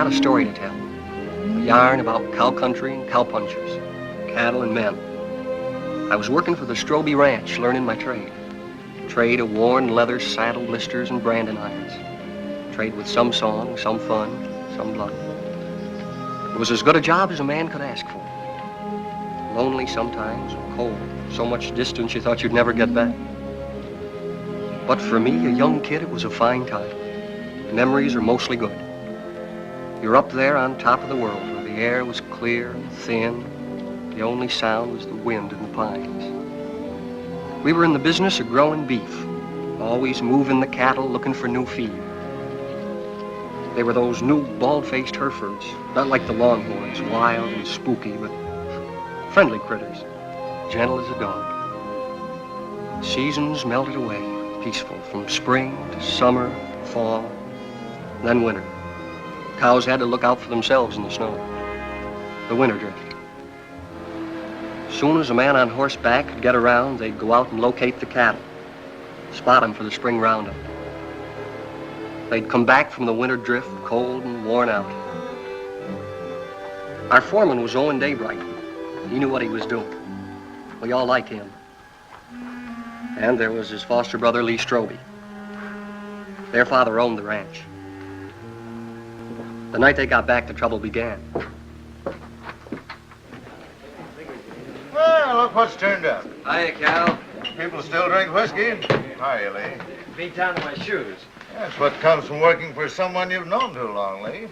got a story to tell. A yarn about cow country and cowpunchers, cattle and men. I was working for the Stroby Ranch, learning my trade. Trade of worn leather saddle blisters and branding irons. Trade with some song, some fun, some blood. It was as good a job as a man could ask for. Lonely sometimes, cold, so much distance you thought you'd never get back. But for me, a young kid, it was a fine time. The memories are mostly good. You're up there on top of the world where the air was clear and thin. The only sound was the wind in the pines. We were in the business of growing beef, always moving the cattle, looking for new feed. They were those new bald-faced Herefords, not like the Longhorns, wild and spooky, but friendly critters, gentle as a dog. Seasons melted away, peaceful, from spring to summer, fall, then winter. Cows had to look out for themselves in the snow. The winter drift. Soon as a man on horseback could get around, they'd go out and locate the cattle, spot them for the spring roundup. They'd come back from the winter drift, cold and worn out. Our foreman was Owen Daybright. He knew what he was doing. We all liked him. And there was his foster brother, Lee Stroby. Their father owned the ranch. The night they got back, the trouble began. Well, look what's turned up. Hiya, Cal. People still drink whiskey. Hiya, Lee. Beat down to my shoes. That's what comes from working for someone you've known too long, Lee.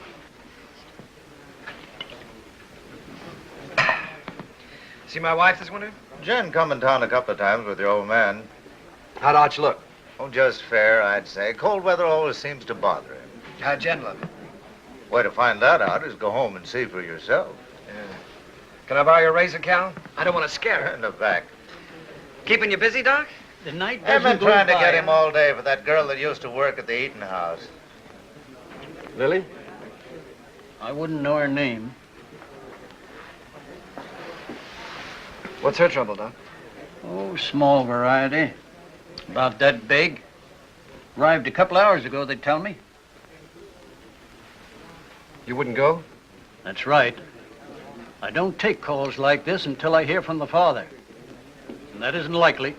See my wife this winter? Jen come in town a couple of times with your old man. How'd Arch look? Oh, just fair, I'd say. Cold weather always seems to bother him. How'd Jen look? Way to find that out is go home and see for yourself. Yeah. Can I borrow your razor, Cal? I don't want to scare her. In the back. Keeping you busy, Doc? The night I've doesn't been go trying to by. get him all day for that girl that used to work at the eating house. Lily? I wouldn't know her name. What's her trouble, Doc? Oh, small variety. About that big. Arrived a couple hours ago, they tell me. You wouldn't go? That's right. I don't take calls like this until I hear from the father. And that isn't likely.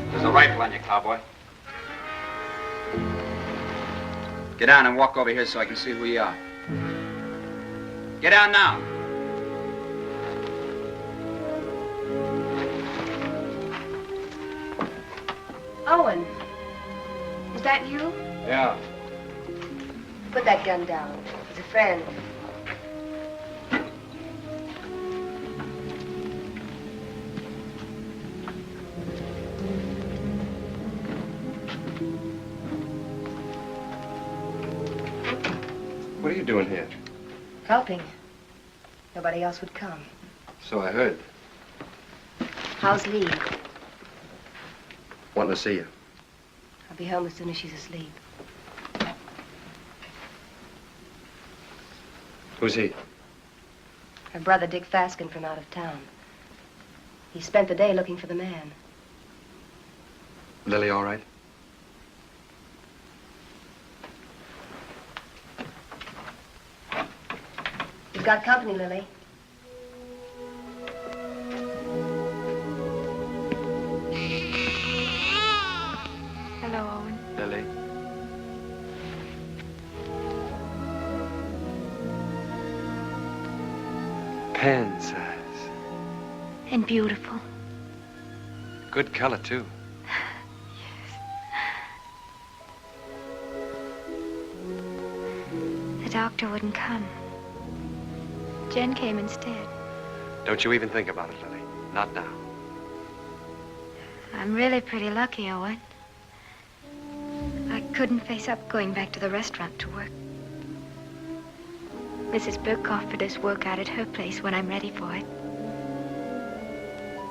There's a rifle on you, cowboy. Get down and walk over here so I can see who you are. Get down now. Owen, is that you? Yeah. Put that gun down. It's a friend. What are you doing here? Helping. Nobody else would come. So I heard. How's Lee? Wanting to see you. I'll be home as soon as she's asleep. Who's he? Her brother, Dick Faskin, from out of town. He spent the day looking for the man. Lily all right? You've got company, Lily. Hello, Owen. Lily. Pen size. And beautiful. Good color, too. The doctor wouldn't come. Jen came instead. Don't you even think about it, Lily. Not now. I'm really pretty lucky, Owen. I couldn't face up going back to the restaurant to work. Mrs. Burke offered us work out at her place when I'm ready for it.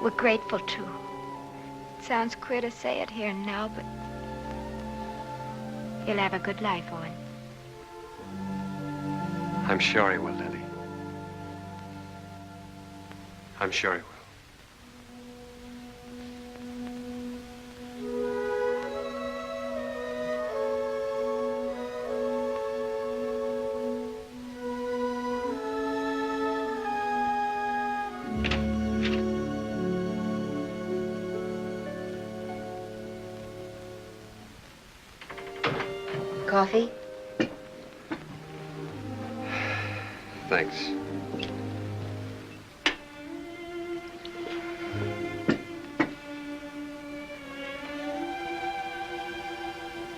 We're grateful, too. It sounds queer to say it here and now, but he'll have a good life, Owen. I'm sure he will, Lily. I'm sure he will. Coffee? Thanks.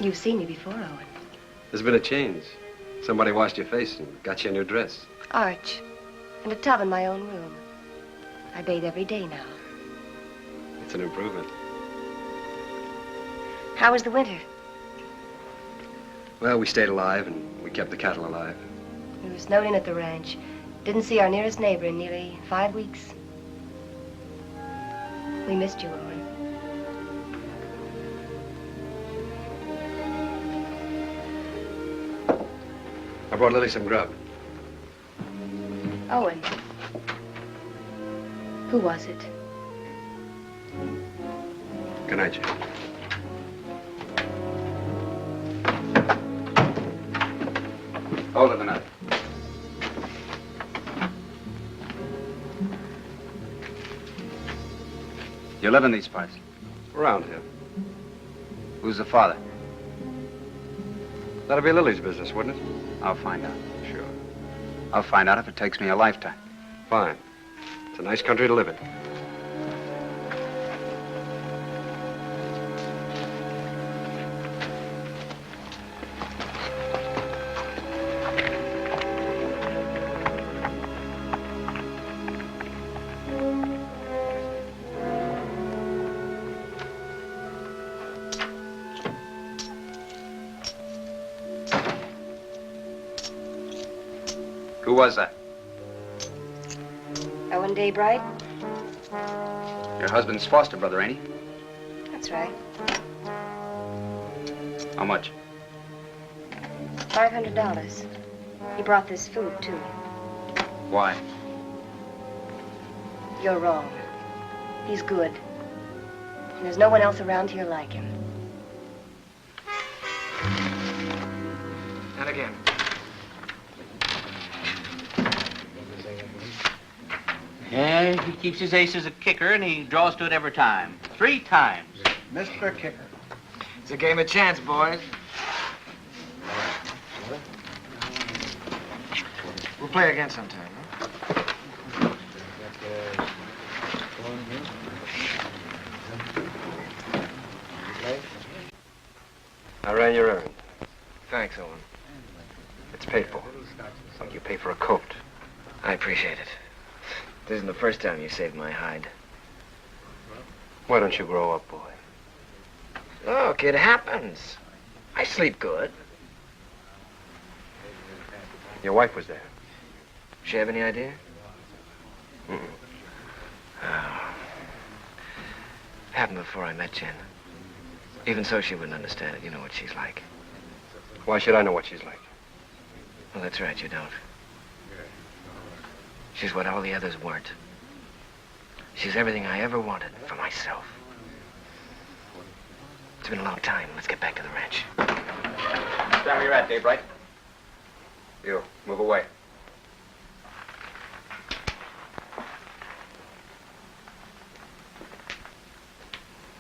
You've seen me before, Owen. There's been a change. Somebody washed your face and got you a new dress. Arch. And a tub in my own room. I bathe every day now. It's an improvement. How was the winter? Well, we stayed alive and we kept the cattle alive. We were snowed in at the ranch. Didn't see our nearest neighbor in nearly 5 weeks. We missed you, Owen. I brought Lily some grub. Owen. Who was it? Good night, Jim. Hold it a minute. You live in these parts? Around here. Who's the father? That'd be Lily's business, wouldn't it? I'll find out. Sure. I'll find out if it takes me a lifetime. Fine. It's a nice country to live in. Who was that? Owen Daybright? Your husband's foster brother, ain't he? That's right. How much? $500. He brought this food, too. Why? You're wrong. He's good. And there's no one else around here like him. And again. Yeah, he keeps his ace as a kicker, and he draws to it every time. 3 times. Mr. Kicker. It's a game of chance, boys. We'll play again sometime, huh? I ran your errand. Thanks, Owen. It's paid for. Like you pay for a coat. I appreciate it. This isn't the first time you saved my hide. Why don't you grow up, boy? Look, it happens. I sleep good. Your wife was there. She have any idea? Mm-mm. Oh. Happened before I met Jen. Even so, she wouldn't understand it. You know what she's like. Why should I know what she's like? Well, that's right, you don't. She's what all the others weren't. She's everything I ever wanted for myself. It's been a long time. Let's get back to the ranch. Stand where you're at, Daybright. You, move away.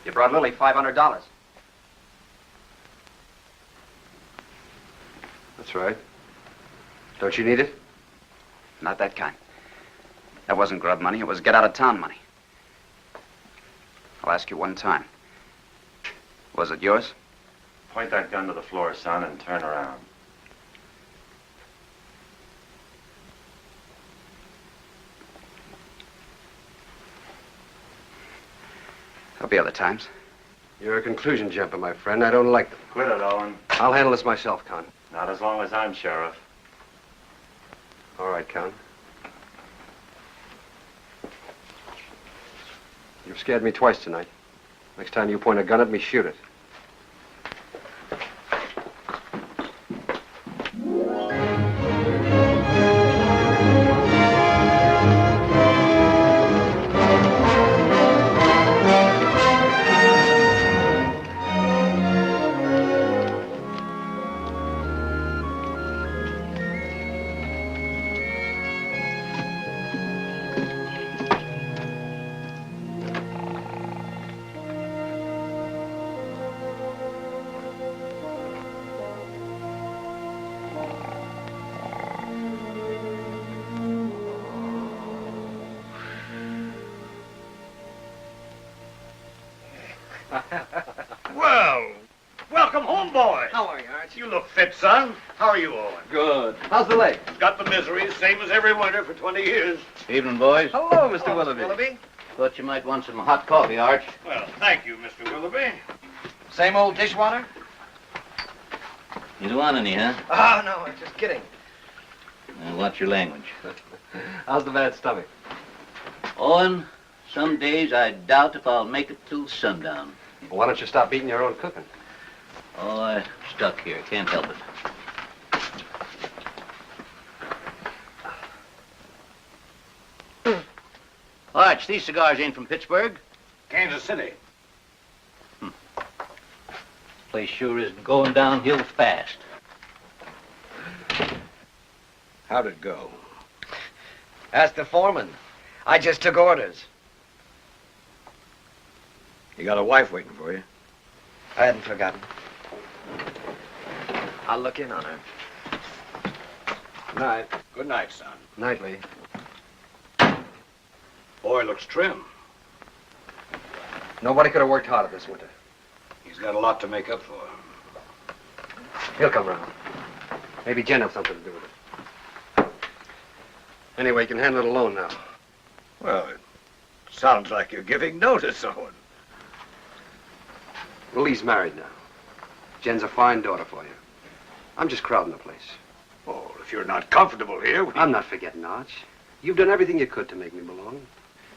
You brought Lily $500. That's right. Don't you need it? Not that kind. That wasn't grub money. It was get-out-of-town money. I'll ask you one time. Was it yours? Point that gun to the floor, son, and turn around. There'll be other times. You're a conclusion jumper, my friend. I don't like them. Quit it, Owen. I'll handle this myself, Con. Not as long as I'm sheriff. All right, Con. You've scared me twice tonight. Next time you point a gun at me, shoot it. Well, welcome home, boy. How are you, Arch? You look fit, son. How are you, Owen? Good. How's the leg? Got the misery, same as every winter for 20 years. Evening, boys. Hello, Mr. Willoughby. Thought you might want some hot coffee, Arch. Well, thank you, Mr. Willoughby. Same old dishwater? You don't want any, huh? Oh, no, I'm just kidding. Watch your language. How's the bad stomach? Owen, some days I doubt if I'll make it till sundown. Well, why don't you stop eating your own cooking? Oh, I'm stuck here. Can't help it. Arch, these cigars ain't from Pittsburgh. Kansas City. Place sure is going downhill fast. How'd it go? Ask the foreman. I just took orders. You got a wife waiting for you. I hadn't forgotten. I'll look in on her. Night. Good night, son. Nightly. Boy looks trim. Nobody could have worked harder this winter. He's got a lot to make up for. He'll come round. Maybe Jen has something to do with it. Anyway, you can handle it alone now. Well, it sounds like you're giving notice, Owen. Lily's married now. Jen's a fine daughter for you. I'm just crowding the place. Oh, if you're not comfortable here, I'm not forgetting, Arch. You've done everything you could to make me belong.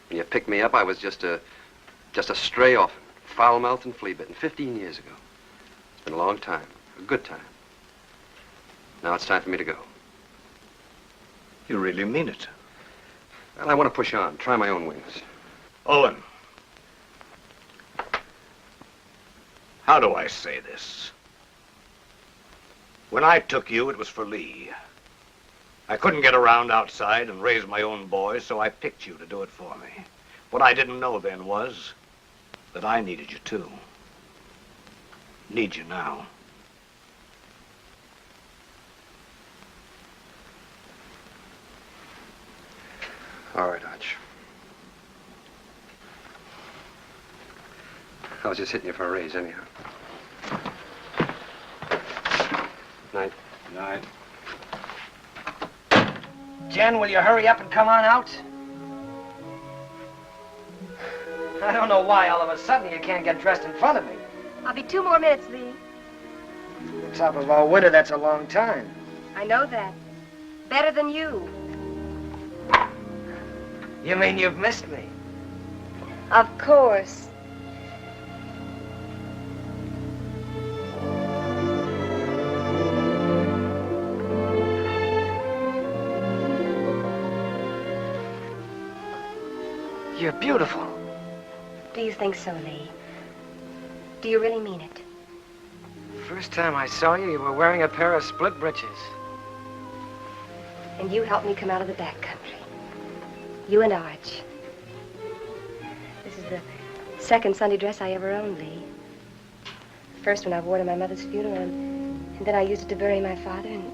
When you picked me up, I was just a stray orphan, foul-mouthed and flea-bitten 15 years ago. It's been a long time, a good time. Now it's time for me to go. You really mean it. Well, I want to push on, try my own wings. Owen. How do I say this? When I took you, it was for Lee. I couldn't get around outside and raise my own boys, so I picked you to do it for me. What I didn't know then was that I needed you too. Need you now. All right, Arch. I was just hitting you for a raise, anyhow. Night. Night. Jen, will you hurry up and come on out? I don't know why all of a sudden you can't get dressed in front of me. I'll be 2 more minutes, Lee. On top of all winter, that's a long time. I know that. Better than you. You mean you've missed me? Of course. You're beautiful. Do you think so, Lee? Do you really mean it? First time I saw you, you were wearing a pair of split breeches. And you helped me come out of the back country. You and Arch. This is the second Sunday dress I ever owned, Lee. First one I wore to my mother's funeral, and then I used it to bury my father, and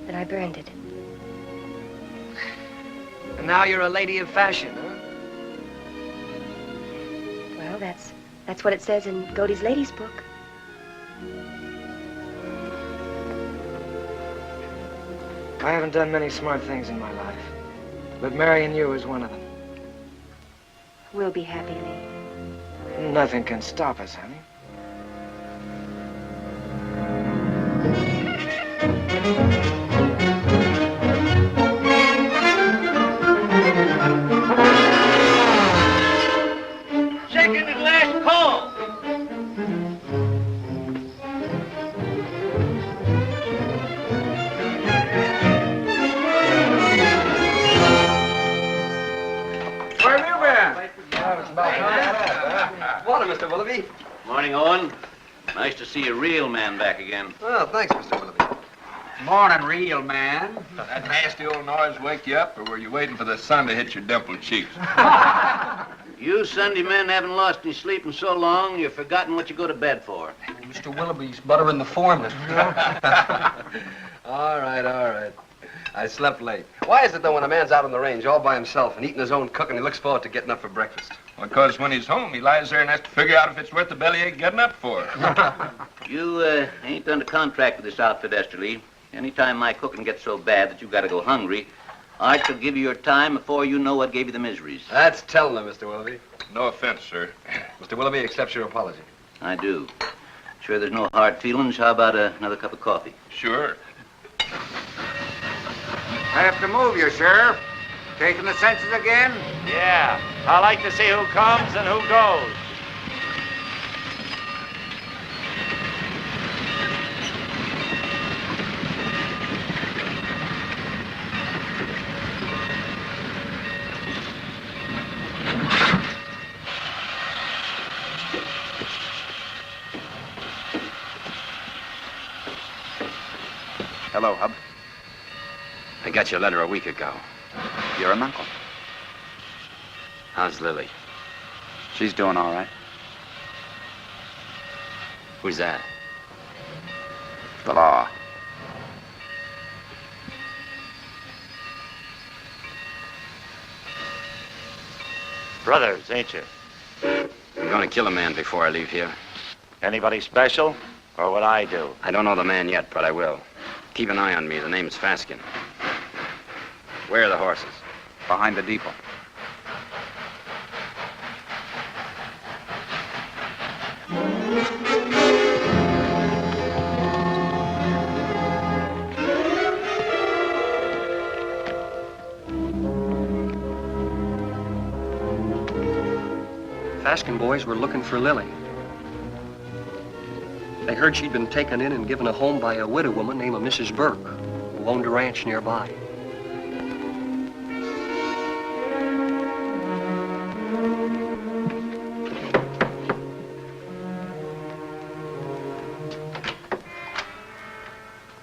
then I burned it. And now you're a lady of fashion, huh? Well, that's what it says in Godey's Ladies book. I haven't done many smart things in my life, but marrying you is one of them. We'll be happy, Lee. Nothing can stop us, honey. Second and last call. Where have you been? Morning, Mr. Willoughby. Morning, Owen. Nice to see a real man back again. Well, thanks, Mr. Willoughby. Morning, real man. That nasty old noise wake you up, or were you waiting for the sun to hit your dimpled cheeks? You Sunday men haven't lost any sleep in so long, you've forgotten what you go to bed for. Mr. Willoughby's buttering the foreman. All right. I slept late. Why is it, though, when a man's out on the range all by himself and eating his own cooking, he looks forward to getting up for breakfast? Because when he's home, he lies there and has to figure out if it's worth the bellyache getting up for. You ain't done a contract with this outfit, Esterly. Anytime my cooking gets so bad that you gotta go hungry, Art will give you your time before you know what gave you the miseries. That's telling them, Mr. Willoughby. No offense, sir. Mr. Willoughby accepts your apology. I do. Sure there's no hard feelings? How about another cup of coffee? Sure. I have to move you, Sheriff. Taking the census again? Yeah. I like to see who comes and who goes. Hello, Hub. I got your letter a week ago. You're an uncle. How's Lily? She's doing all right. Who's that? The law. Brothers, ain't you? I'm going to kill a man before I leave here. Anybody special? Or what I do? I don't know the man yet, but I will. Keep an eye on me. The name's Faskin. Where are the horses? Behind the depot. Faskin boys were looking for Lily. They heard she'd been taken in and given a home by a widow woman named Mrs. Burke, who owned a ranch nearby.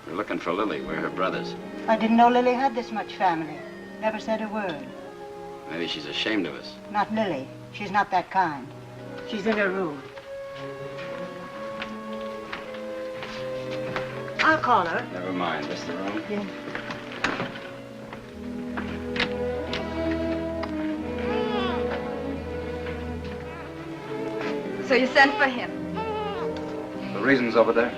We're looking for Lily. We're her brothers. I didn't know Lily had this much family. Never said a word. Maybe she's ashamed of us. Not Lily. She's not that kind. She's in her room. I'll call her. Never mind. This the room? Yeah. So you sent for him? The reason's over there.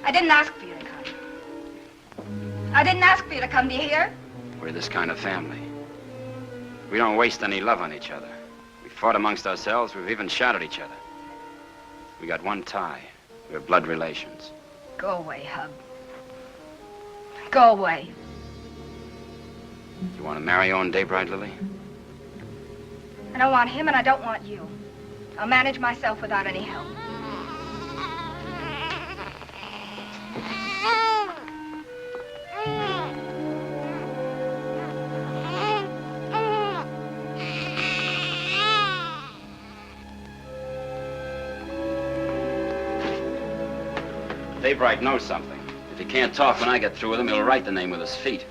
I didn't ask for you to come. I didn't ask for you to come. Do you hear? We're this kind of family. We don't waste any love on each other. We fought amongst ourselves. We've even shot at each other. We got one tie. We're blood relations. Go away, Hub. Go away. You want to marry Owen Daybright, Lily? I don't want him and I don't want you. I'll manage myself without any help. Daybright knows something. If he can't talk when I get through with him, he'll write the name with his feet.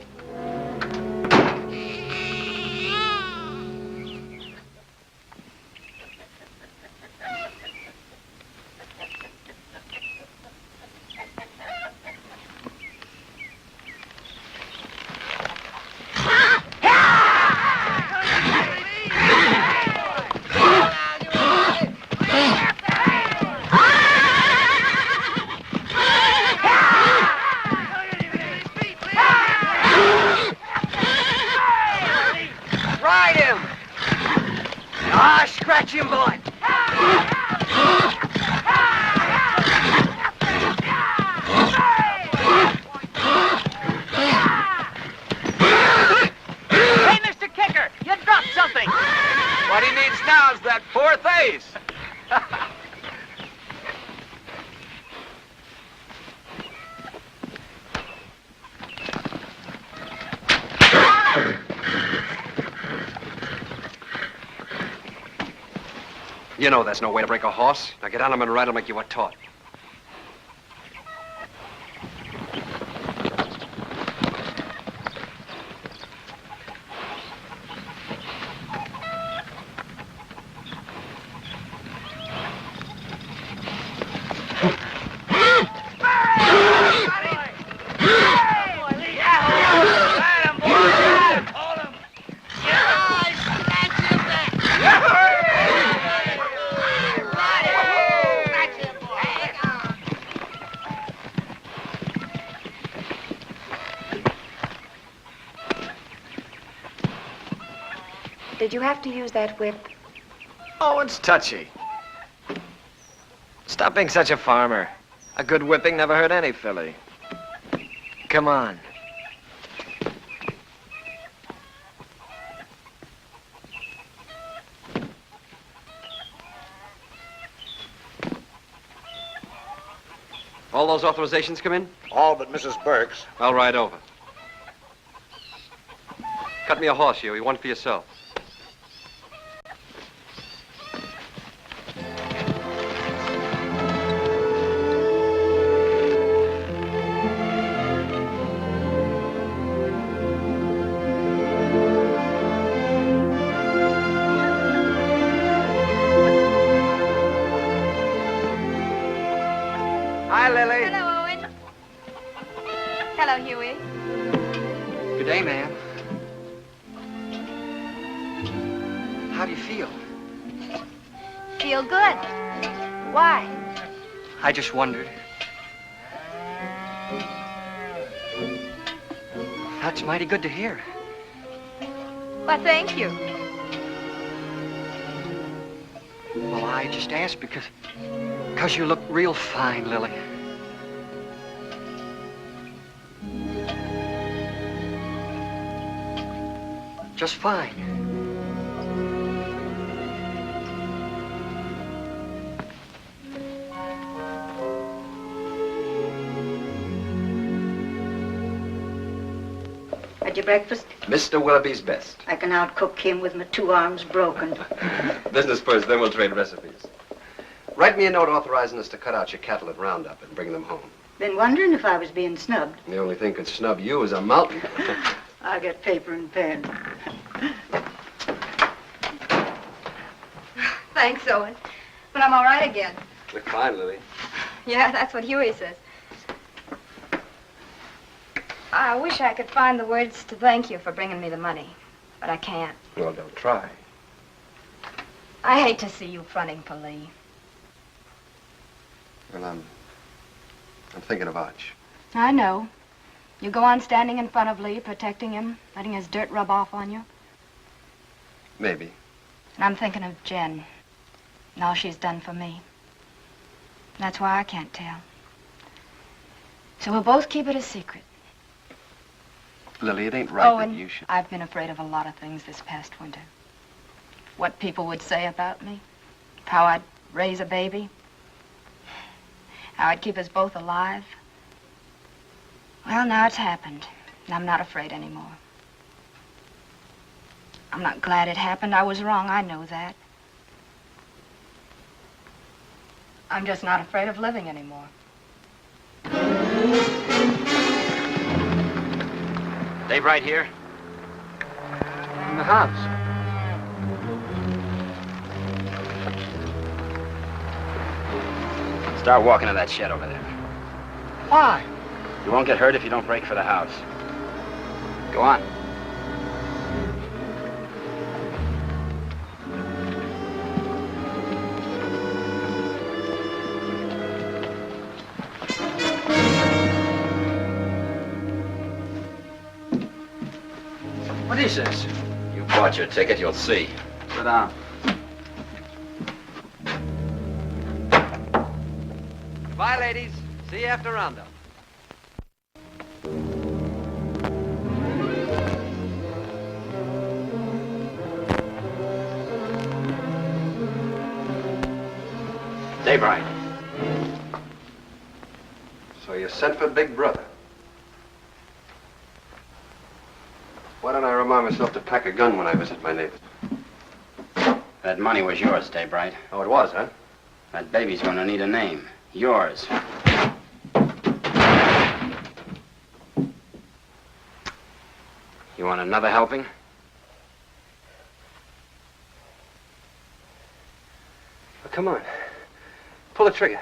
You know that's no way to break a horse. Now get on him and ride him like you were taught. Did you have to use that whip? Oh, it's touchy. Stop being such a farmer. A good whipping never hurt any filly. Come on. All those authorizations come in? All but Mrs. Burke's. I'll ride over. Cut me a horse, Huey. One for yourself. Hi, Lily. Hello, Owen. Hello, Huey. Good day, ma'am. How do you feel? Feel good. Why? I just wondered. That's mighty good to hear. Why, thank you. Well, I just asked because you look real fine, Lily. Just fine. Had your breakfast? Mr. Willoughby's best. I can outcook him with my 2 arms broken. Business first, then we'll trade recipes. Write me a note authorizing us to cut out your cattle at Roundup and bring them home. Been wondering if I was being snubbed. The only thing could snub you is a mountain. I'll get paper and pen. Thanks, Owen. But I'm all right again. Look fine, Lily. Yeah, that's what Huey says. I wish I could find the words to thank you for bringing me the money, but I can't. Well, don't try. I hate to see you fronting for Lee. Well, I'm thinking of Arch. I know. You go on standing in front of Lee, protecting him, letting his dirt rub off on you. Maybe. And I'm thinking of Jen and all she's done for me. That's why I can't tell. So we'll both keep it a secret. Lily, it ain't right Owen, that you should... I've been afraid of a lot of things this past winter. What people would say about me, how I'd raise a baby, how I'd keep us both alive. Well, now it's happened, and I'm not afraid anymore. I'm not glad it happened. I was wrong, I know that. I'm just not afraid of living anymore. Daybright here? In the house. Start walking to that shed over there. Why? You won't get hurt if you don't break for the house. Go on. What is this? You bought your ticket, you'll see. Sit down. Goodbye, ladies. See you after Roundup. Daybright. So you sent for Big Brother. Why don't I remind myself to pack a gun when I visit my neighbors? That money was yours, Daybright. Oh, it was, huh? That baby's gonna need a name. Yours. You want another helping? Well, come on. Pull the trigger.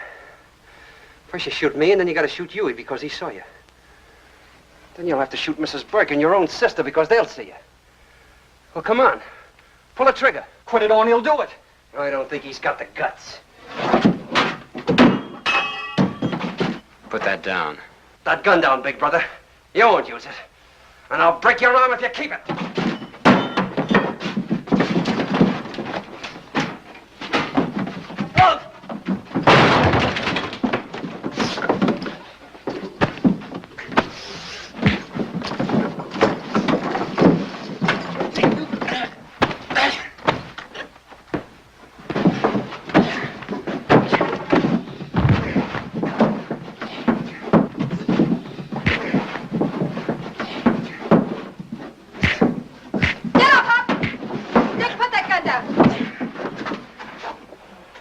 First you shoot me, and then you gotta shoot Huey because he saw you. Then you'll have to shoot Mrs. Burke and your own sister because they'll see you. Well, come on. Pull the trigger. Quit it on, he'll do it. I don't think he's got the guts. Put that down. That gun down, Big Brother. You won't use it. And I'll break your arm if you keep it.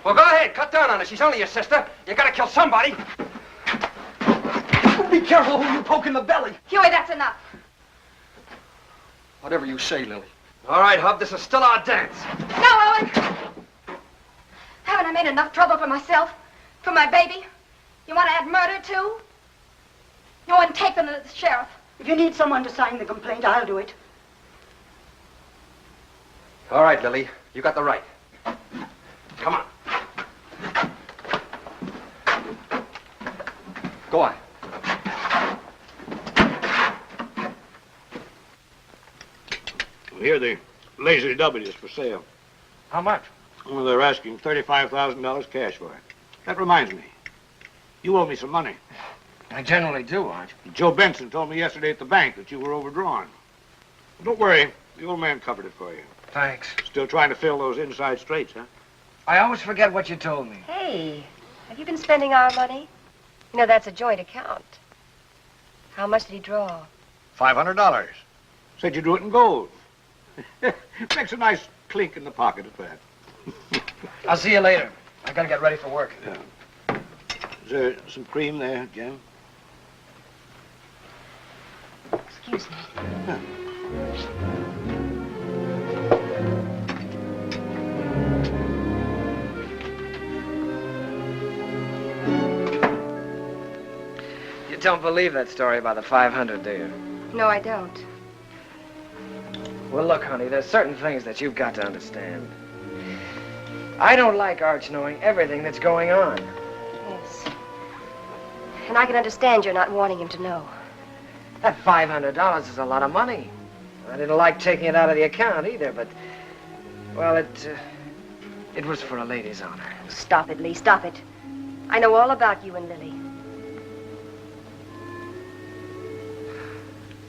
Well, go ahead. Cut down on her. She's only your sister. You gotta kill somebody. Be careful who you poke in the belly. Huey, that's enough. Whatever you say, Lily. All right, Hub, this is still our dance. No, Owen! Haven't I made enough trouble for myself? For my baby? You want to add murder, too? Owen, take them to the sheriff. If you need someone to sign the complaint, I'll do it. All right, Lily. You got the right. Come on. Go on. Here, the Lazy W is for sale. How much? Well, they're asking $35,000 cash for it. That reminds me. You owe me some money. I generally do, Arch. Joe Benson told me yesterday at the bank that you were overdrawn. Well, don't worry. The old man covered it for you. Thanks. Still trying to fill those inside straights, huh? I always forget what you told me. Hey, have you been spending our money? You know, that's a joint account. How much did he draw? $500. Said you drew it in gold. Makes a nice clink in the pocket at that. I'll see you later. I gotta get ready for work. Yeah. Is there some cream there, Jen? Excuse me. Yeah. You don't believe that story about the 500, do you? No, I don't. Well, look, honey, there's certain things that you've got to understand. I don't like Arch knowing everything that's going on. Yes. And I can understand you're not wanting him to know. That $500 is a lot of money. I didn't like taking it out of the account either, but, well, it was for a lady's honor. Stop it, Lee, stop it. I know all about you and Lily.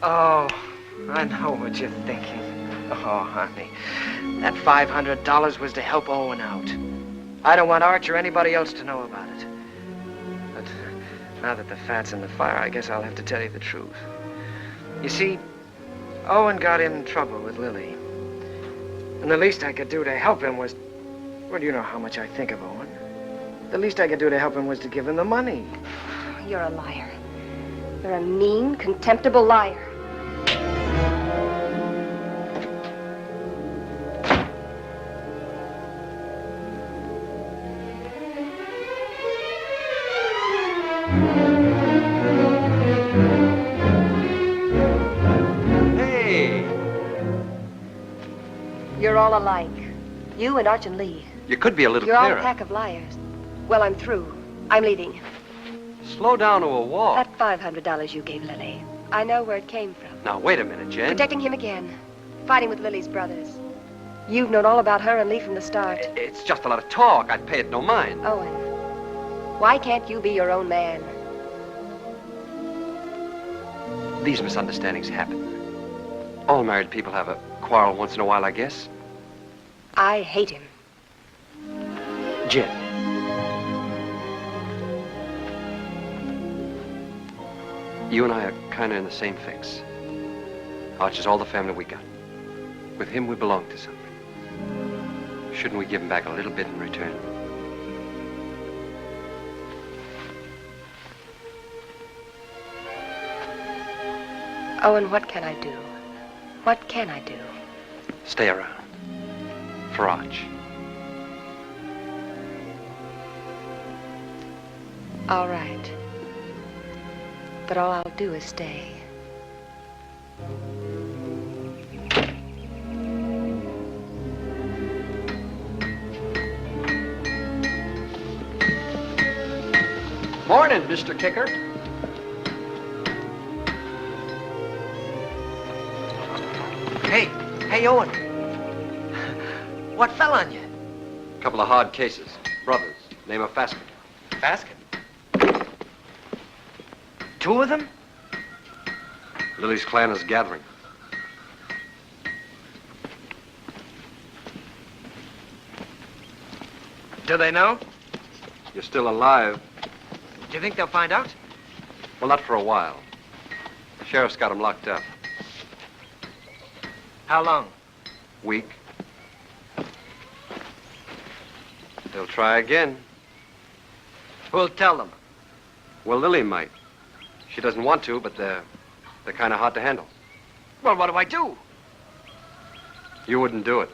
Oh, I know what you're thinking. Oh, honey, that $500 was to help Owen out. I don't want Arch or anybody else to know about it. But now that the fat's in the fire, I guess I'll have to tell you the truth. You see, Owen got in trouble with Lily. And the least I could do to help him was, well, you know how much I think of Owen. The least I could do to help him was to give him the money. You're a liar. You're a mean, contemptible liar. You're all alike. You and Arch and Lee. You could be a little You're all clearer. a pack of liars. Well, I'm through. I'm leaving. Slow down to a walk. That $500 you gave Lily, I know where it came from. Now, wait a minute, Jen. Protecting him again. Fighting with Lily's brothers. You've known all about her and Lee from the start. It's just a lot of talk. I'd pay it no mind. Owen, why can't you be your own man? These misunderstandings happen. All married people have a quarrel once in a while, I guess. I hate him. Jen. You and I are kind of in the same fix. Arch is all the family we got. With him, we belong to something. Shouldn't we give him back a little bit in return? Owen, what can I do? What can I do? Stay around. For Arch. All right. But all I'll do is stay. Morning, Mr. Kicker. Hey, Owen. What fell on you? A couple of hard cases. Brothers. Name of Faskin. Faskin? Two of them? Lily's clan is gathering. Do they know? You're still alive. Do you think they'll find out? Well, not for a while. The sheriff's got him locked up. How long? Week. They'll try again. Who'll tell them? Well, Lily might. She doesn't want to, but they're kind of hard to handle. Well, what do I do? You wouldn't do it.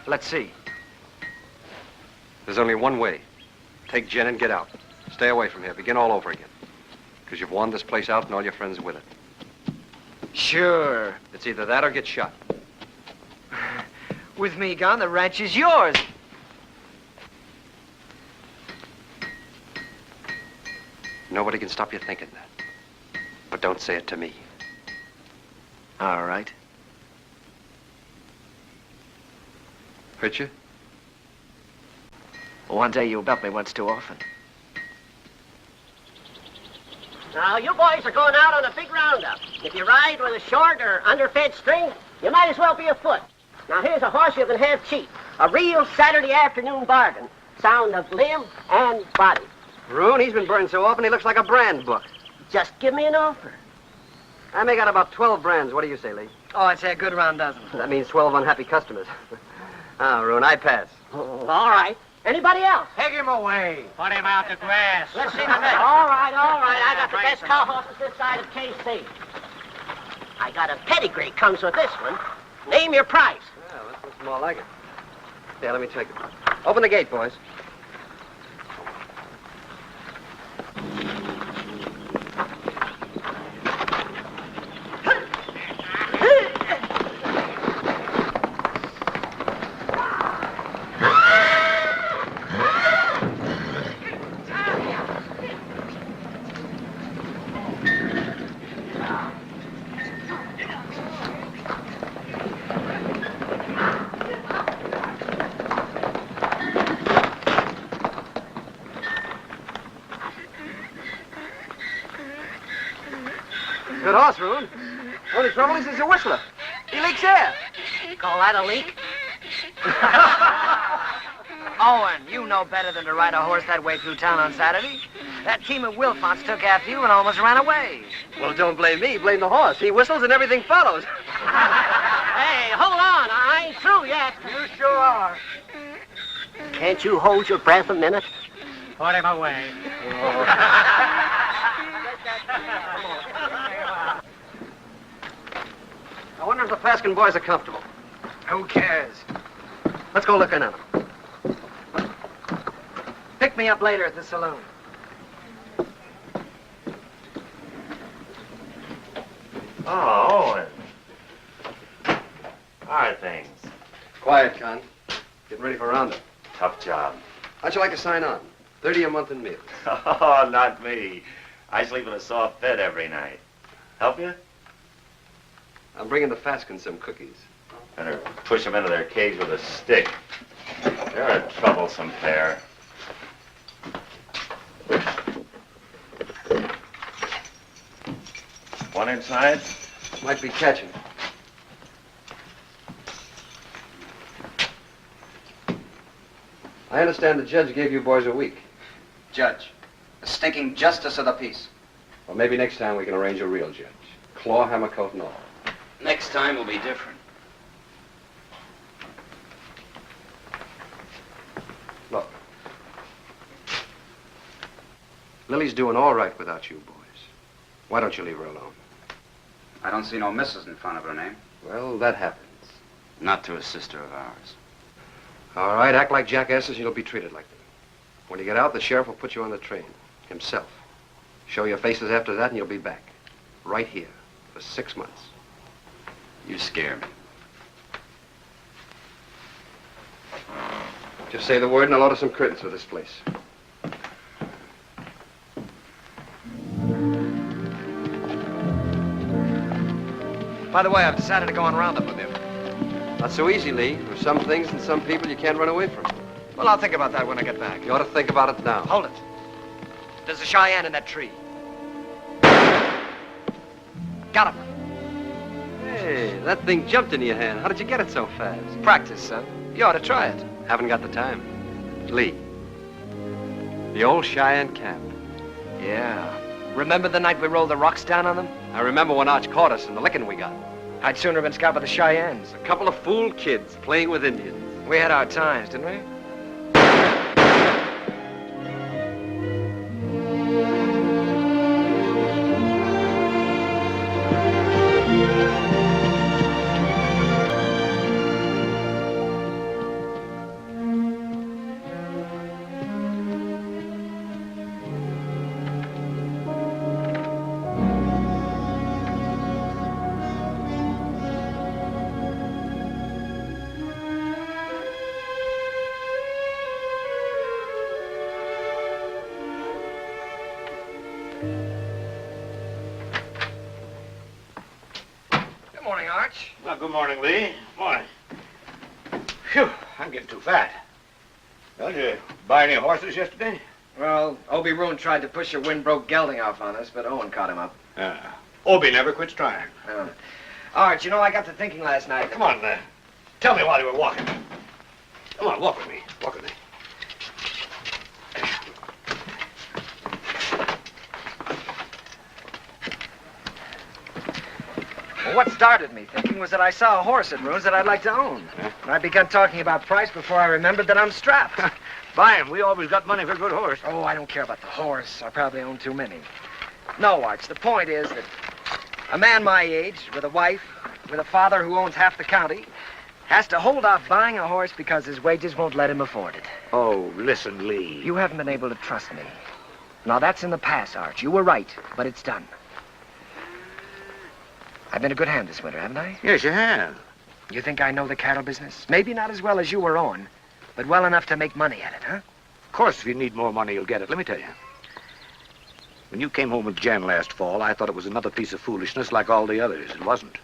Let's see. There's only one way. Take Jen and get out. Stay away from here. Begin all over again. Because you've won this place out and all your friends with it. Sure. It's either that or get shot. With me gone, the ranch is yours. Nobody can stop you thinking that. But don't say it to me. All right. Hurt you? One day you'll help me once too often. Now, you boys are going out on a big roundup. If you ride with a short or underfed string, you might as well be afoot. Now, here's a horse you can have cheap. A real Saturday afternoon bargain. Sound of limb and body. Roon, he's been burned so often he looks like a brand book. Just give me an offer. I make out about 12 brands. What do you say, Lee? Oh, I'd say a good round dozen. That means 12 unhappy customers. Roon, I pass. Oh, all right. Anybody else? Take him away. Put him out the grass. Let's see the next. All right. I got the best cow horses this side of KC. I got a pedigree comes with this one. Name your price. Yeah, this looks more like it. Yeah, let me take it. Open the gate, boys. Good horse, Roon. Only trouble is he's a whistler. He leaks air. Call that a leak? Owen, you know better than to ride a horse that way through town on Saturday. That team of Wilfonts took after you and almost ran away. Well, don't blame me. Blame the horse. He whistles and everything follows. Hey, hold on. I ain't through yet. You sure are. Can't you hold your breath a minute? Put him away. I wonder if the Paskin boys are comfortable. Who cares? Let's go look in on them. Pick me up later at the saloon. Oh, Owen. How are things? Quiet, Con. Getting ready for roundup. Tough job. How'd you like to sign on? 30 a month in meals. Oh, not me. I sleep in a soft bed every night. Help you? I'm bringing the Faskins some cookies. Better push them into their cage with a stick. They're a troublesome pair. One inside? Might be catching. I understand the judge gave you boys a week. Judge, the stinking justice of the peace. Well, maybe next time we can arrange a real judge. Claw, hammer, coat, and all. Next time will be different. Look. Lily's doing all right without you boys. Why don't you leave her alone? I don't see no missus in front of her name. Well, that happens. Not to a sister of ours. All right, act like jackasses and you'll be treated like them. When you get out, the sheriff will put you on the train. Himself. Show your faces after that and you'll be back. Right here. For 6 months. You scare me. Just say the word and I'll order some curtains for this place. By the way, I've decided to go on roundup with you. Not so easy, Lee. There's some things and some people you can't run away from. Well, I'll think about that when I get back. You ought to think about it now. Hold it. There's a Cheyenne in that tree. Got him. Hey, that thing jumped into your hand. How did you get it so fast? Practice, son. You ought to try it. Haven't got the time. Lee. The old Cheyenne camp. Yeah. Remember the night we rolled the rocks down on them? I remember when Arch caught us and the licking we got. I'd sooner have been scalped by the Cheyennes. A couple of fool kids playing with Indians. We had our times, didn't we? Good morning, Arch. Well, good morning, Lee. Morning. Phew, I'm getting too fat. Well, did you buy any horses yesterday? Well, Obie Roon tried to push a wind-broke gelding off on us, but Owen caught him up. Obie never quits trying. Arch, you know, I got to thinking last night. Come on, tell me while you were walking. Come on, walk with me. Walk with me. Well, what started me thinking was that I saw a horse at Roon's that I'd like to own. And I began talking about price before I remembered that I'm strapped. Buy him. We always got money for a good horse. Oh, I don't care about the horse. I probably own too many. No, Arch, the point is that a man my age, with a wife, with a father who owns half the county, has to hold off buying a horse because his wages won't let him afford it. Oh, listen, Lee. You haven't been able to trust me. Now, that's in the past, Arch. You were right, but it's done. I've been a good hand this winter, haven't I? Yes, you have. You think I know the cattle business? Maybe not as well as you or Owen, but well enough to make money at it, huh? Of course, if you need more money, you'll get it. Let me tell you. When you came home with Jen last fall, I thought it was another piece of foolishness like all the others. It wasn't.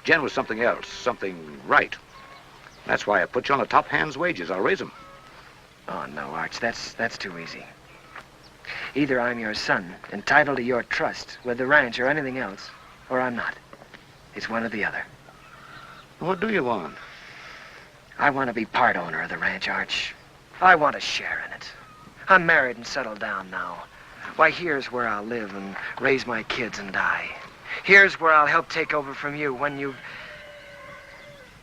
Jen was something else, something right. That's why I put you on a top hand's wages. I'll raise them. Oh, no, Arch, that's too easy. Either I'm your son, entitled to your trust with the ranch or anything else, or I'm not. It's one or the other. What do you want? I want to be part owner of the ranch, Arch. I want a share in it. I'm married and settled down now. Why, here's where I'll live and raise my kids and die. Here's where I'll help take over from you when you've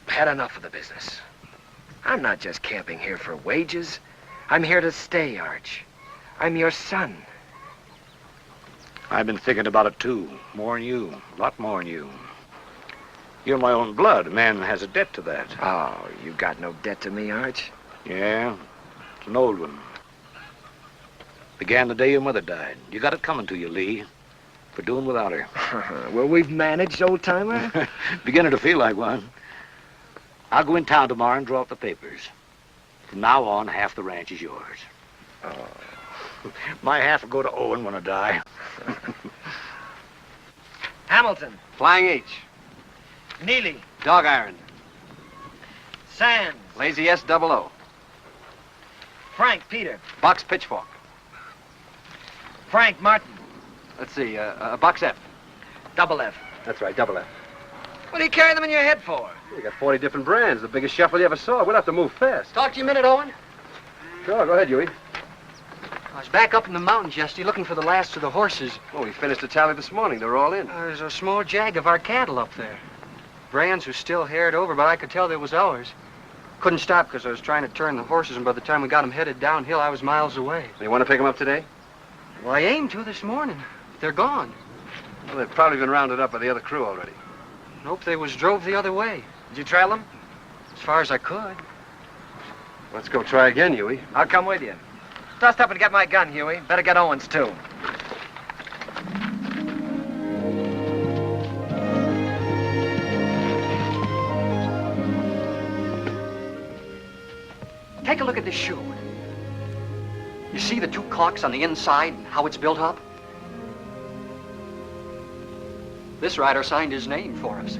had enough of the business. I'm not just camping here for wages. I'm here to stay, Arch. I'm your son. I've been thinking about it, too. More than you. A lot more than you. You're my own blood. A man has a debt to that. Oh, you got no debt to me, Arch. Yeah, it's an old one. Began the day your mother died. You got it coming to you, Lee. For doing without her. Well, we've managed, old-timer. Beginning to feel like one. I'll go in town tomorrow and draw up the papers. From now on, half the ranch is yours. Oh. My half will go to Owen when I die. Hamilton. Flying H. Neely. Dog iron. Sands. Lazy S-double-O. Frank Peter. Box pitchfork. Frank Martin. Let's see, box F. Double F. That's right, double F. What do you carry them in your head for? We got 40 different brands, the biggest shuffle you ever saw. We'll have to move fast. Talk to you a minute, Owen. Sure, go ahead, Huey. I was back up in the mountains yesterday looking for the last of the horses. Well, we finished the tally this morning. They're all in. There's a small jag of our cattle up there. Brands was still haired over, but I could tell they was ours. Couldn't stop because I was trying to turn the horses, and by the time we got them headed downhill, I was miles away. You want to pick them up today? Well, I aimed to this morning. They're gone. Well, they've probably been rounded up by the other crew already. Nope, they was drove the other way. Did you trail them? As far as I could. Let's go try again, Huey. I'll come with you. Dust up and get my gun, Huey. Better get Owen's, too. Take a look at this shoe. You see the two clocks on the inside and how it's built up? This rider signed his name for us.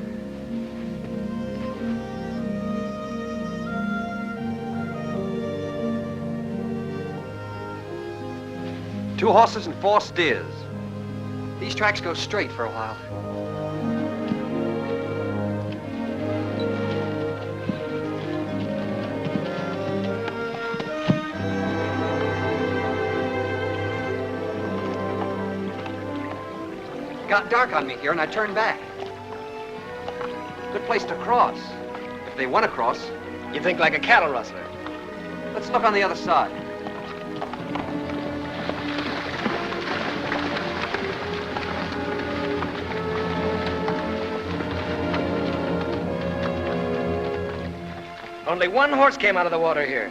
Two horses and 4 steers. These tracks go straight for a while. It got dark on me here and I turned back. Good place to cross. If they want to cross. You think like a cattle rustler. Let's look on the other side. Only one horse came out of the water here.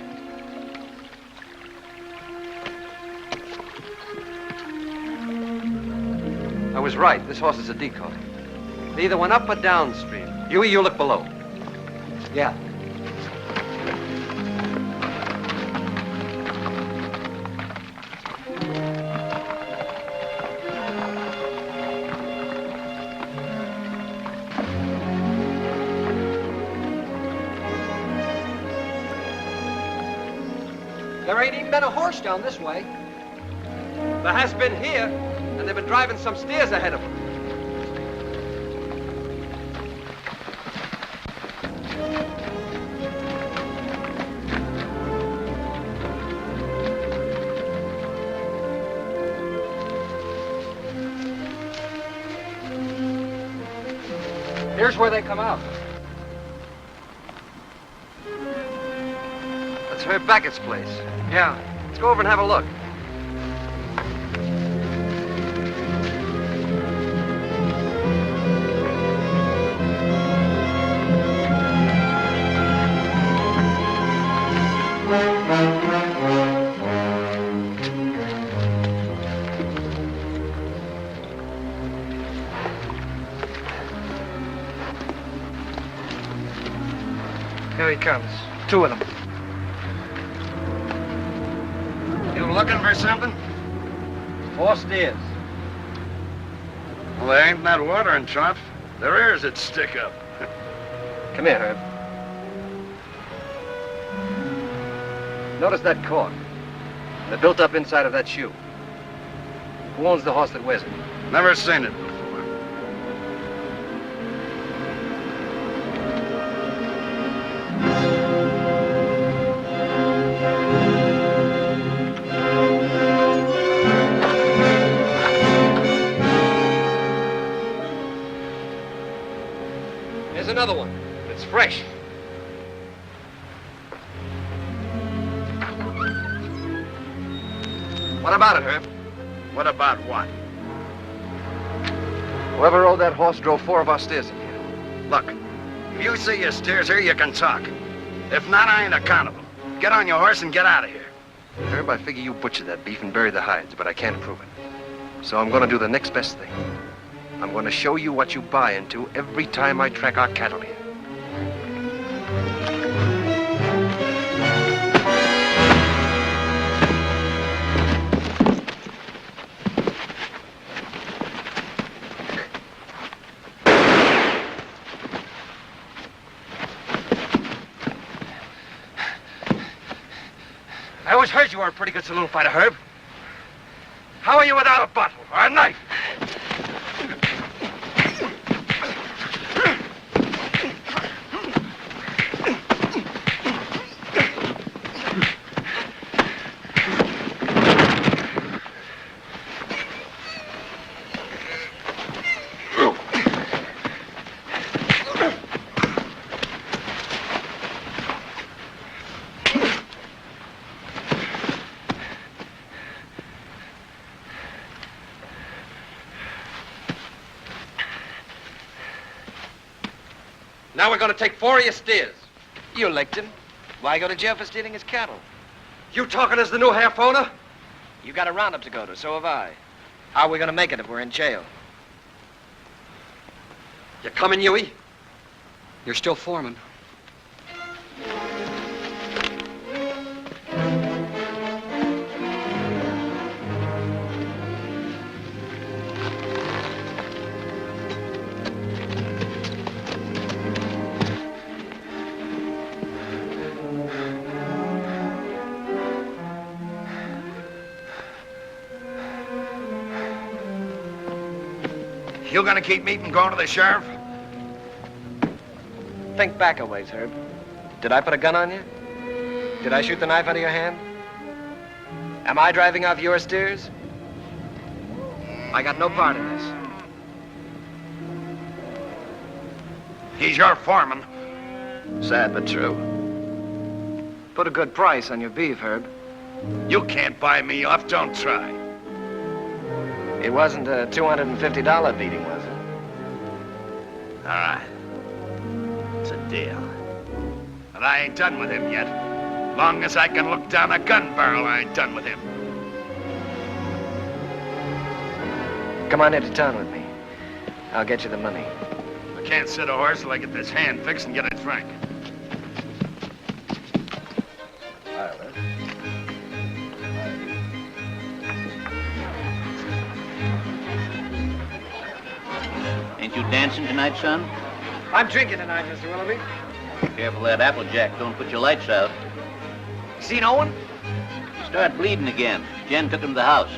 I was right. This horse is a decoy. They either went up or downstream. Huey, you look below. Yeah. There ain't even been a horse down this way. There has been here, and they've been driving some steers ahead of them. Here's where they come out. That's Herb Beckett's place. Yeah. Let's go over and have a look. Here he comes. Two of them. You looking for something? 4 steers. Well, there ain't that watering trough. There is that stick up. Come here, Herb. Notice that cork. And the built-up inside of that shoe. Who owns the horse that wears it? Never seen it before. Here's another one. It's fresh. What about it, Herb? What about what? Whoever rode that horse drove 4 of our steers in here. Look, if you see your steers here, you can talk. If not, I ain't accountable. Get on your horse and get out of here. Herb, I figure you butchered that beef and buried the hides, but I can't prove it. So I'm gonna do the next best thing. I'm gonna show you what you buy into every time I track our cattle here. I always heard you were a pretty good saloon fighter, Herb. How are you without a bottle or a knife? Now we're gonna take 4 of your steers. You licked him. Why go to jail for stealing his cattle? You talking as the new half owner? You got a roundup to go to, so have I. How are we gonna make it if we're in jail? You coming, Huey? You're still foreman. You gonna keep me from going to the sheriff? Think back a ways, Herb. Did I put a gun on you? Did I shoot the knife out of your hand? Am I driving off your steers? I got no part in this. He's your foreman. Sad but true. Put a good price on your beef, Herb. You can't buy me off, don't try. It wasn't a $250 beating, was it? All right. It's a deal. But I ain't done with him yet. Long as I can look down a gun barrel, I ain't done with him. Come on into town with me. I'll get you the money. I can't sit a horse till I get this hand fixed and get it frank. Ain't you dancing tonight, son? I'm drinking tonight, Mr. Willoughby. Careful that Applejack don't put your lights out. Seen Owen? Start bleeding again. Jen took him to the house.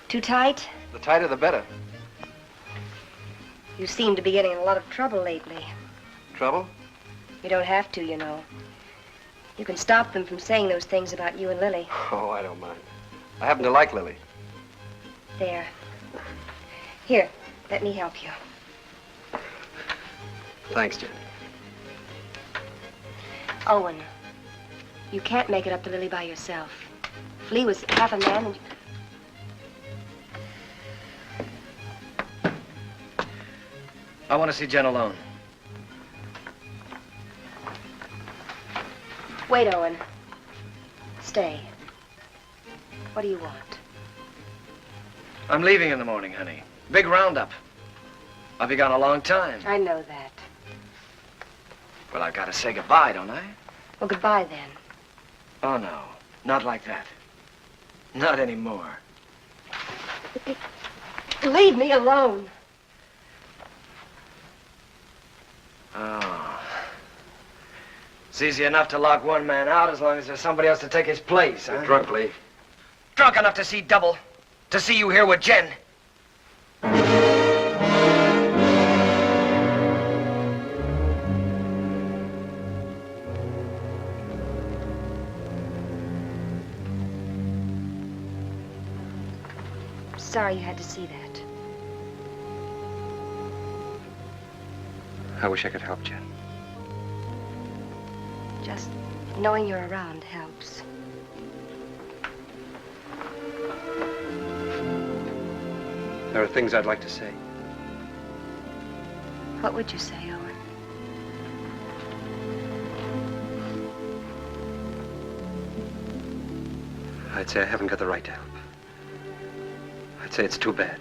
Too tight? The tighter, the better. You seem to be getting in a lot of trouble lately. Trouble? You don't have to, you know. You can stop them from saying those things about you and Lily. Oh, I don't mind. I happen to like Lily. There. Here, let me help you. Thanks, Jen. Owen, you can't make it up to Lily by yourself. Flea was half a man and... I want to see Jen alone. Wait, Owen. Stay. What do you want? I'm leaving in the morning, honey. Big roundup. I'll be gone a long time. I know that. Well, I've got to say goodbye, don't I? Well, goodbye then. Oh, no. Not like that. Not anymore. Leave me alone. Oh. It's easy enough to lock one man out as long as there's somebody else to take his place, huh? Drunk, Lee. Drunk enough to see double. To see you here with Jen. Sorry you had to see that. I wish I could help, Jen. Just knowing you're around helps. There are things I'd like to say. What would you say, Owen? I'd say I haven't got the right to help. I'd say it's too bad.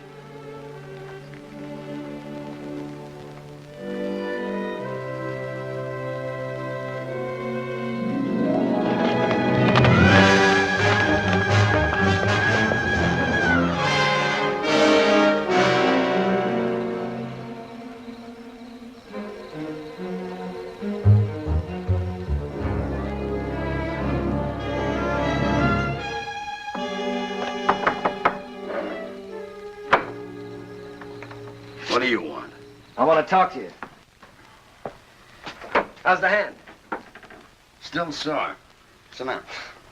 What do you want? I want to talk to you. How's the hand? Still sore. Sit down.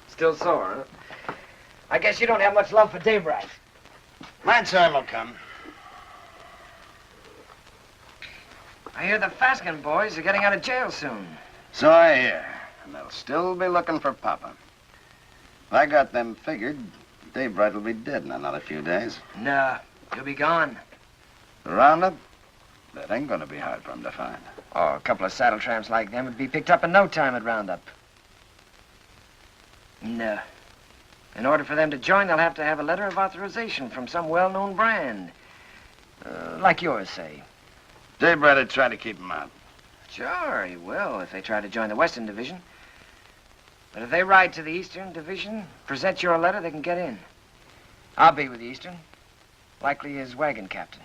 Still sore, huh? I guess you don't have much love for Daybright. My time will come. I hear the Faskin boys are getting out of jail soon. So I hear. And they'll still be looking for Papa. If I got them figured, Daybright will be dead in another few days. No, he'll be gone. The roundup? That ain't gonna be hard for him to find. Oh, a couple of saddle tramps like them would be picked up in no time at roundup. No. In order for them to join, they'll have to have a letter of authorization from some well-known brand. Like yours, say. Daybright would try to keep him out. Sure, he will, if they try to join the Western Division. But if they ride to the Eastern Division, present your letter, they can get in. I'll be with the Eastern. Likely his wagon captain.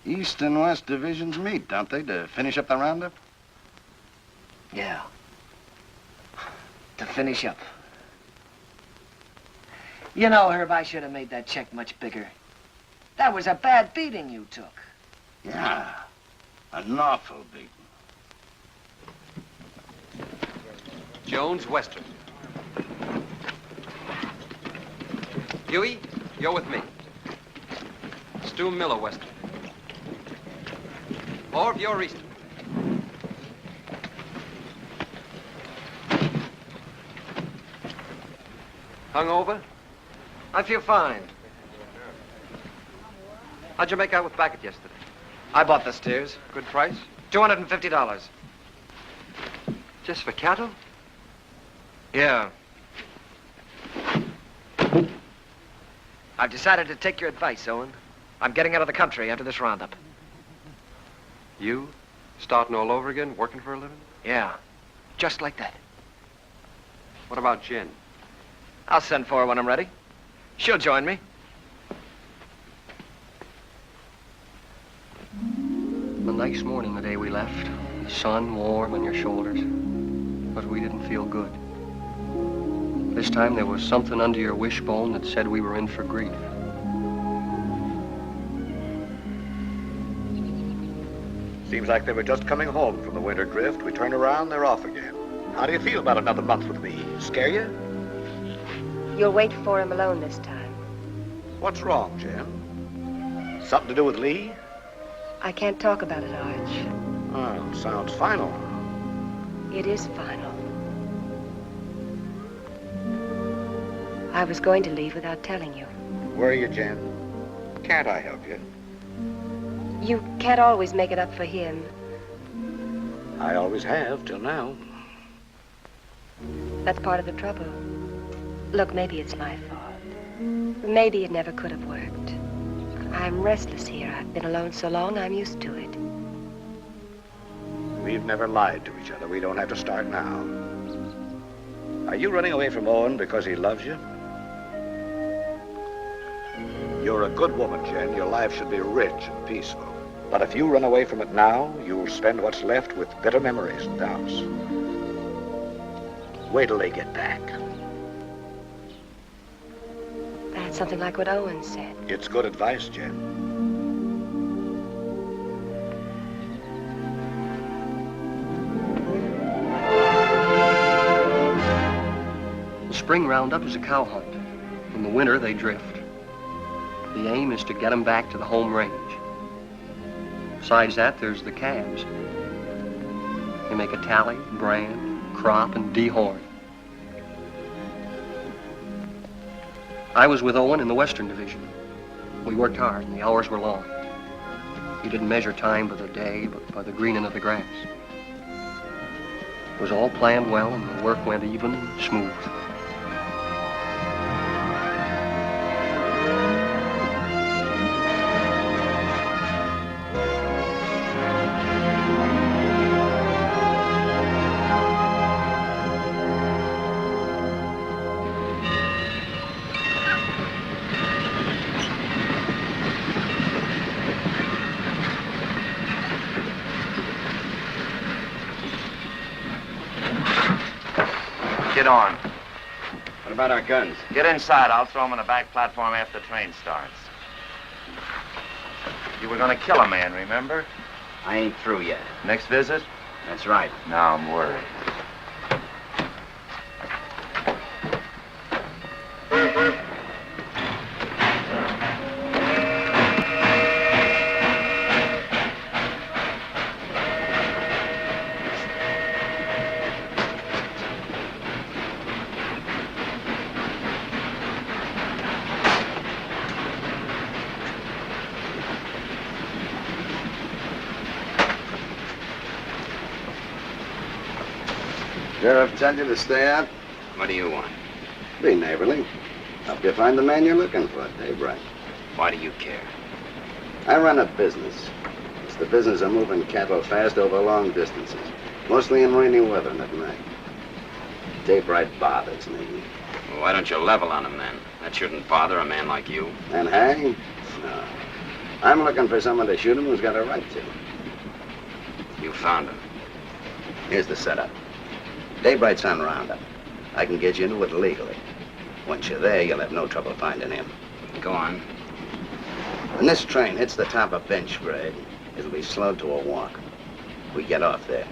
East and West divisions meet, don't they, to finish up the roundup? Yeah. To finish up. You know, Herb, I should have made that check much bigger. That was a bad beating you took. Yeah. An awful beating. Jones, Western. Huey, you're with me. Stu Miller, Western. Thorpe, you're Eastern. Hungover? I feel fine. How'd you make out with Backett yesterday? I bought the steers. Good price? $250. Just for cattle? Yeah. I've decided to take your advice, Owen. I'm getting out of the country after this roundup. You? Starting all over again, working for a living? Yeah, just like that. What about Jen? I'll send for her when I'm ready. She'll join me. A nice morning the day we left. The sun warm on your shoulders. But we didn't feel good. This time there was something under your wishbone that said we were in for grief. Seems like they were just coming home from the winter drift. We turn around, they're off again. How do you feel about another month with me? Scare you? You'll wait for him alone this time. What's wrong, Jen? Something to do with Lee? I can't talk about it, Arch. Oh, sounds final. It is final. I was going to leave without telling you. Where are you, Jen? Can't I help you? You can't always make it up for him. I always have, till now. That's part of the trouble. Look, maybe it's my fault. Maybe it never could have worked. I'm restless here. I've been alone so long, I'm used to it. We've never lied to each other. We don't have to start now. Are you running away from Owen because he loves you? You're a good woman, Jen. Your life should be rich and peaceful. But if you run away from it now, you'll spend what's left with bitter memories and doubts. Wait till they get back. That's something like what Owen said. It's good advice, Jen. The spring roundup is a cow hunt. In the winter, they drift. The aim is to get them back to the home range. Besides that, there's the calves. They make a tally, brand, crop, and dehorn. I was with Owen in the Western Division. We worked hard, and the hours were long. He didn't measure time by the day, but by the greening of the grass. It was all planned well, and the work went even and smooth. Get on. What about our guns? Get inside. I'll throw them on the back platform after the train starts. You were gonna kill a man, remember? I ain't through yet. Next visit? That's right. Now I'm worried. Sheriff tell you to stay out? What do you want? Be neighborly. Help you find the man you're looking for, Daybright. Why do you care? I run a business. It's the business of moving cattle fast over long distances, mostly in rainy weather and at night. Daybright bothers me. Well, why don't you level on him then? That shouldn't bother a man like you. And hang? No. I'm looking for someone to shoot him who's got a right to. You found him. Here's the setup. Daybright's on roundup. I can get you into it legally. Once you're there, you'll have no trouble finding him. Go on. When this train hits the top of bench grade, it'll be slowed to a walk. We get off there.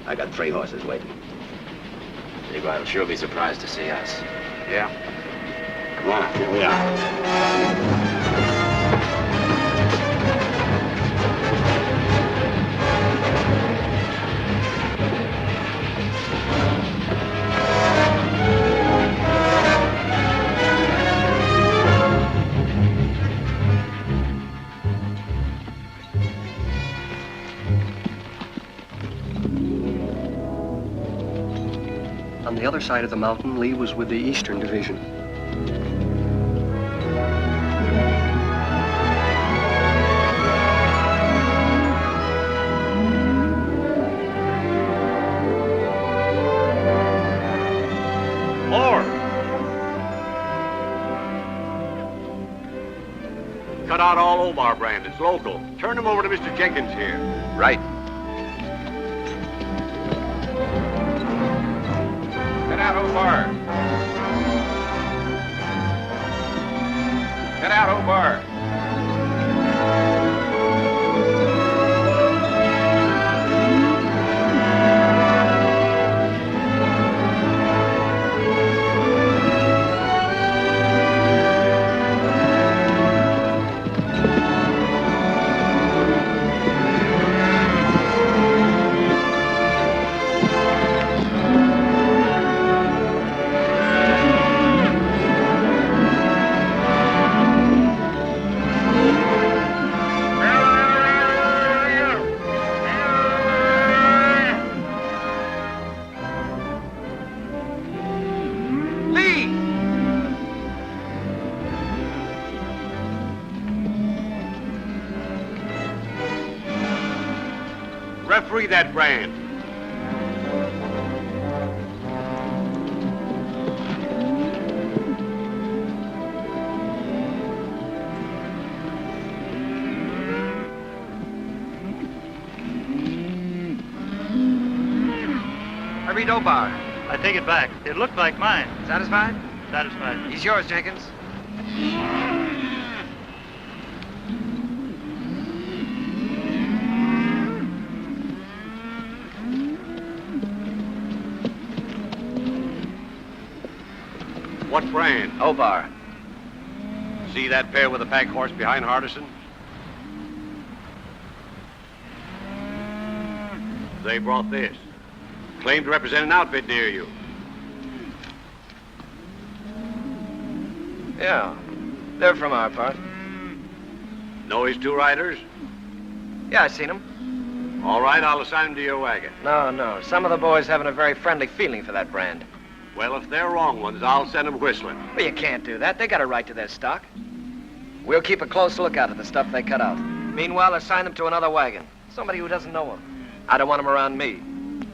I got 3 horses waiting. Daybright will sure be surprised to see us. Yeah? Come on, here we are. On the other side of the mountain, Lee was with the Eastern Division. Cut out all Omar brand. It's local. Turn them over to Mr. Jenkins here. Right. Get out, Omar. Get out, Omar. Referee that brand. I read Obar. I take it back. It looked like mine. Satisfied? Satisfied. He's yours, Jenkins. What brand? Obar. See that pair with the pack horse behind Hardison? They brought this. Claimed to represent an outfit near you. Yeah. They're from our part. Know his two riders? Yeah, I seen them. All right, I'll assign them to your wagon. No. Some of the boys haven't a very friendly feeling for that brand. Well, if they're wrong ones, I'll send them whistling. Well, you can't do that. They got a right to their stock. We'll keep a close lookout at the stuff they cut out. Meanwhile, assign them to another wagon. Somebody who doesn't know them. I don't want them around me.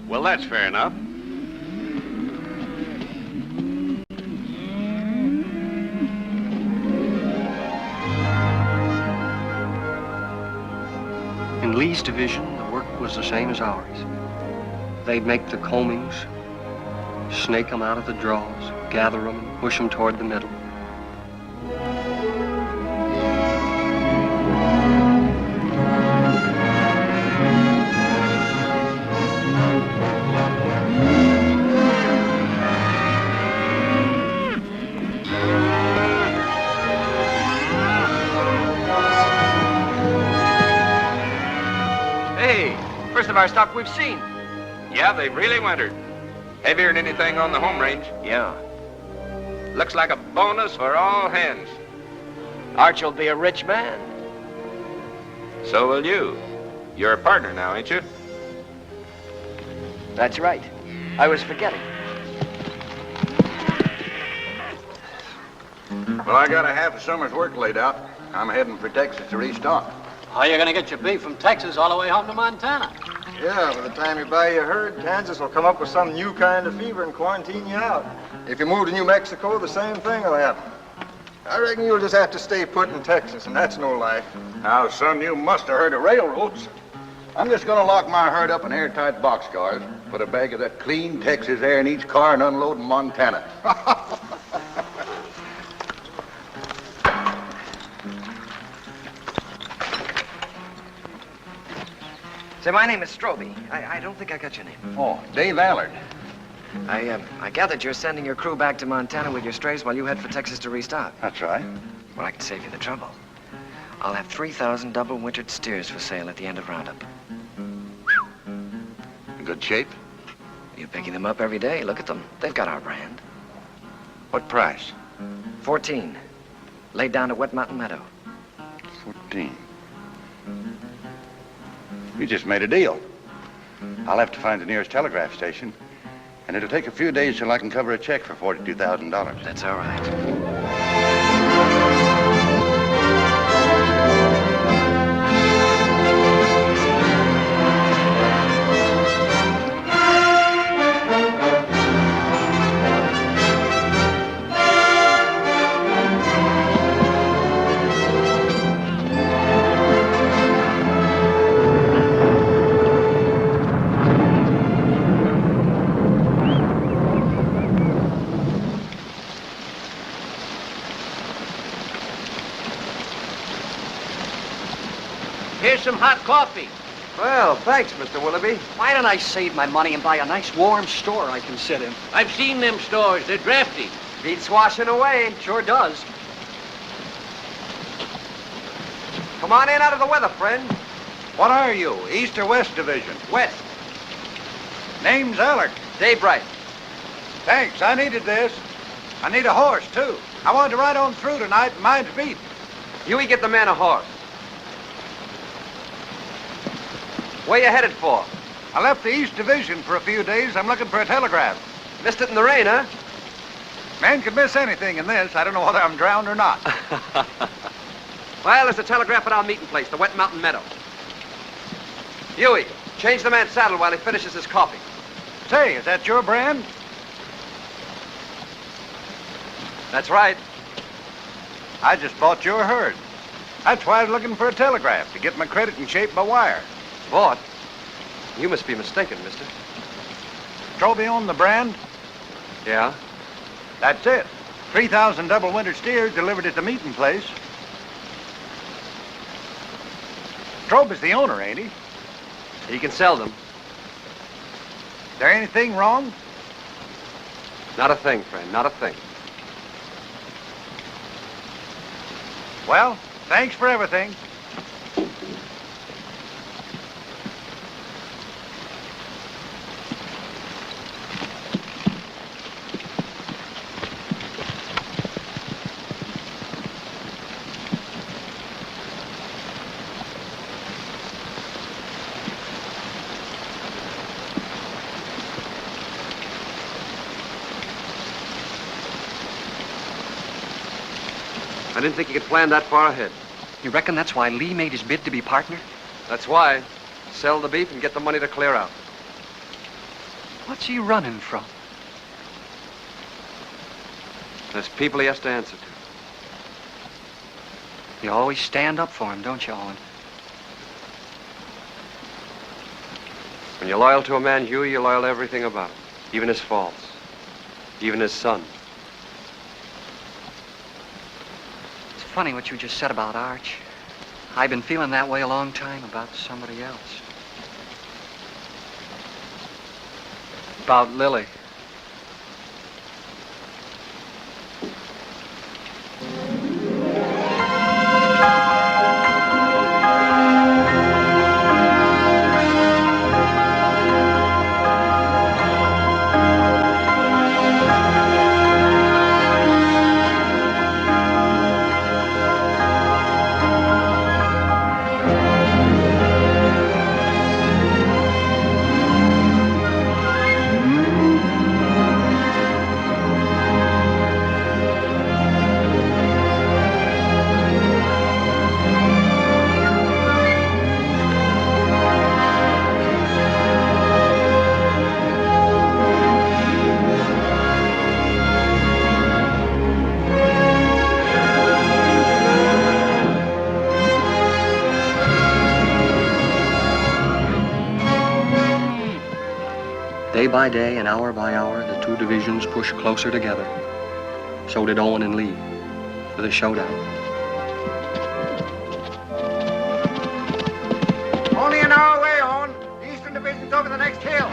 Well, that's fair enough. In Lee's division, the work was the same as ours. They'd make the combings, snake them out of the draws, gather them, and push them toward the middle. Hey, first of our stock we've seen. Yeah, they've really wintered. Heavier than anything on the home range. Yeah. Looks like a bonus for all hands. Arch'll be a rich man. So will you. You're a partner now, ain't you? That's right. I was forgetting. Well, I got a half a summer's work laid out. I'm heading for Texas to restock. How are you going to get your beef from Texas all the way home to Montana? Yeah, by the time you buy your herd, Kansas will come up with some new kind of fever and quarantine you out. If you move to New Mexico, the same thing will happen. I reckon you'll just have to stay put in Texas, and that's no life. Now, son, you must have heard of railroads. I'm just going to lock my herd up in airtight boxcars, put a bag of that clean Texas air in each car, and unload in Montana. Say, my name is Stroby. I don't think I got your name. Oh, Dave Allard. I gathered you're sending your crew back to Montana with your strays while you head for Texas to restock. That's right. Well, I can save you the trouble. I'll have 3,000 double-wintered steers for sale at the end of Roundup. In good shape? You're picking them up every day. Look at them. They've got our brand. What price? 14. Laid down to Wet Mountain Meadow. 14. We just made a deal. I'll have to find the nearest telegraph station, and it'll take a few days till I can cover a check for $42,000. That's all right. some hot coffee. Well, thanks, Mr. Willoughby. Why don't I save my money and buy a nice warm store I can sit in? I've seen them stores. They're drafty. Beats washing away. Sure does. Come on in out of the weather, friend. What are you, East or West Division? West. Name's Alec. Daybright. Thanks, I needed this. I need a horse, too. I wanted to ride on through tonight, and mine's beat. Huey, get the man a horse. Where you headed for? I left the East Division for a few days. I'm looking for a telegraph. Missed it in the rain, huh? Man could miss anything in this. I don't know whether I'm drowned or not. Well, there's a telegraph at our meeting place, the Wet Mountain Meadow. Huey, change the man's saddle while he finishes his coffee. Say, is that your brand? That's right. I just bought your herd. That's why I was looking for a telegraph, to get my credit in shape by wire. Bought? You must be mistaken, mister. Strobe owned the brand? Yeah? That's it. 3,000 double winter steers delivered at the meeting place. Strobe is the owner, ain't he? He can sell them. Is there anything wrong? Not a thing, friend, not a thing. Well, thanks for everything. I didn't think you could plan that far ahead. You reckon that's why Lee made his bid to be partner? That's why. Sell the beef and get the money to clear out. What's he running from? There's people he has to answer to. You always stand up for him, don't you, Owen? When you're loyal to a man, Huey, you're loyal to everything about him. Even his faults. Even his son. It's funny what you just said about Arch. I've been feeling that way a long time about somebody else. About Lily. Day by day and hour by hour, the two divisions pushed closer together. So did Owen and Lee, for the showdown. Only an hour away, Owen. The Eastern Division's over the next hill.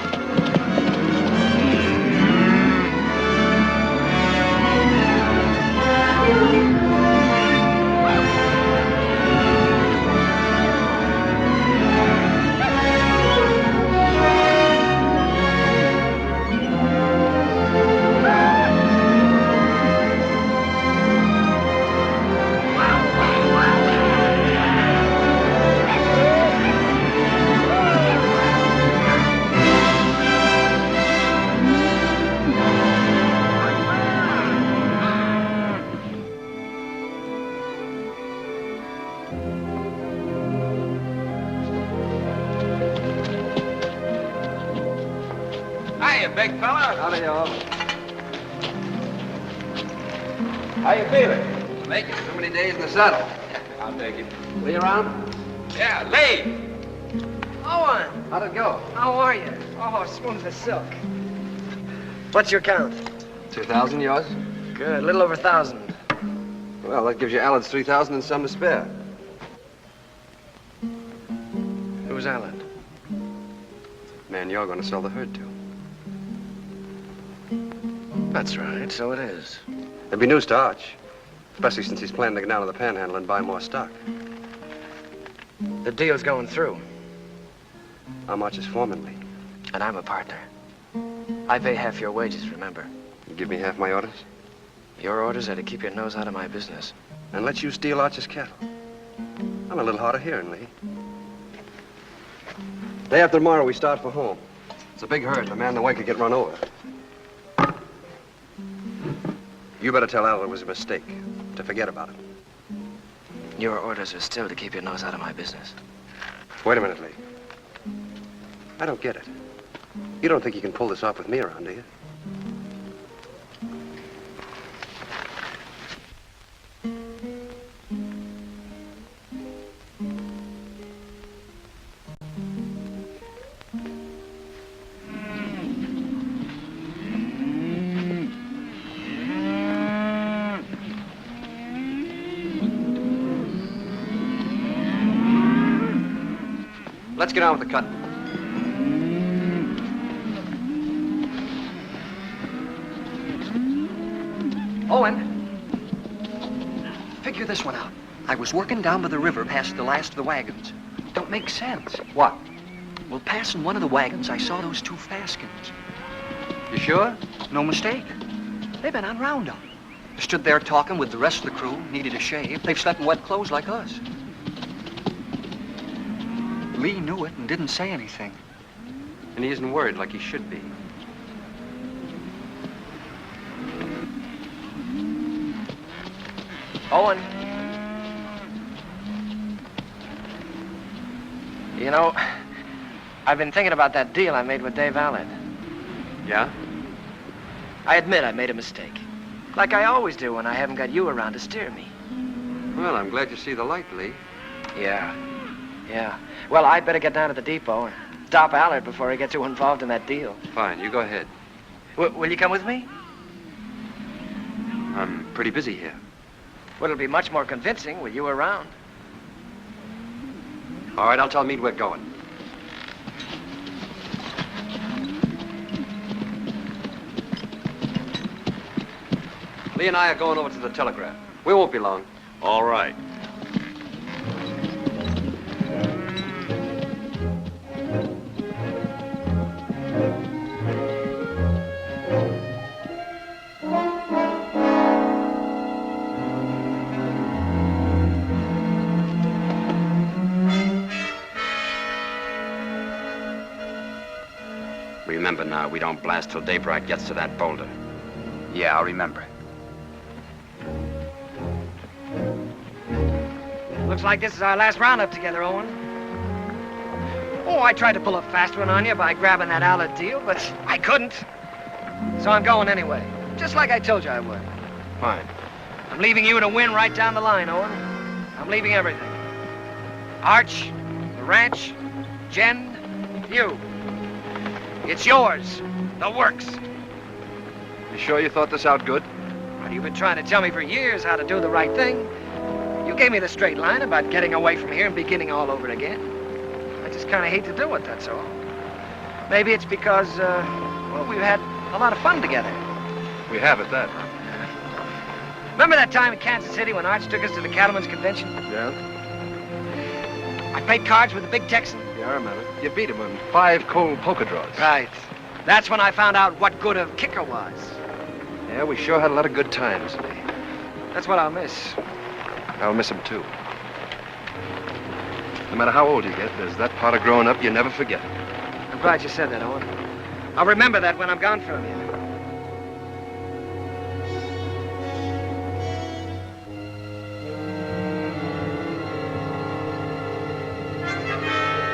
Hiya, big fella. Howdy, y'all. How you feeling? Make it. So many days in the saddle. I'll take it. Lee around? Yeah, Lee. Owen, How'd it go? how are you? Oh, smooth as silk. What's your count? 2,000 yours? Good, a little over 1,000. Well, that gives you Allen's 3,000 and some to spare. who's Allen? Man, you're going to sell the herd to. That's right, so it is. There'll be news to Arch, especially since he's planning to get down to the Panhandle and buy more stock. The deal's going through. I'm Arch's foreman, Lee. And I'm a partner. I pay half your wages, remember? You give me half my orders? Your orders are to keep your nose out of my business. And let you steal Arch's cattle. I'm a little hard of hearing, Lee. Day after tomorrow, we start for home. It's a big herd. The man in the way could get run over. You better tell Al it was a mistake, to forget about it. Your orders are still to keep your nose out of my business. Wait a minute, Lee. I don't get it. You don't think you can pull this off with me around, do you? Let's get on with the cut. Owen, figure this one out. I was working down by the river past the last of the wagons. Don't make sense. What? Well, passing one of the wagons, I saw those two Faskins. You sure? No mistake. They've been on roundup. They stood there talking with the rest of the crew, needed a shave. They've slept in wet clothes like us. Lee knew it and didn't say anything. And he isn't worried like he should be. Owen. You know, I've been thinking about that deal I made with Dave Allen. Yeah? I admit I made a mistake. Like I always do when I haven't got you around to steer me. Well, I'm glad you see the light, Lee. Yeah. Well, I'd better get down to the depot and stop Allard before he gets too involved in that deal. Fine, you go ahead. Will you come with me? I'm pretty busy here. Well, it'll be much more convincing with you around. All right, I'll tell Meade we're going. Lee and I are going over to the telegraph. We won't be long. All right. Remember now, we don't blast till Daybright gets to that boulder. Yeah, I'll remember. Looks like this is our last roundup together, Owen. Oh, I tried to pull a fast one on you by grabbing that Allard deal, but I couldn't. So I'm going anyway, just like I told you I would. Fine. I'm leaving you to win right down the line, Owen. I'm leaving everything. Arch, the ranch, Jen, you. It's yours. The works. You sure you thought this out good? Well, you've been trying to tell me for years how to do the right thing. You gave me the straight line about getting away from here and beginning all over again. I just kind of hate to do it, that's all. Maybe it's because, well, we've had a lot of fun together. We have at that. Remember that time in Kansas City when Arch took us to the Cattlemen's Convention? Yeah? I played cards with the big Texan. Yeah, I remember. You beat him on 5 cold poker draws. Right. That's when I found out what good a kicker was. Yeah, we sure had a lot of good times, Lee. That's what I'll miss. I'll miss him, too. No matter how old you get, there's that part of growing up you never forget. I'm glad you said that, Owen. I'll remember that when I'm gone from you.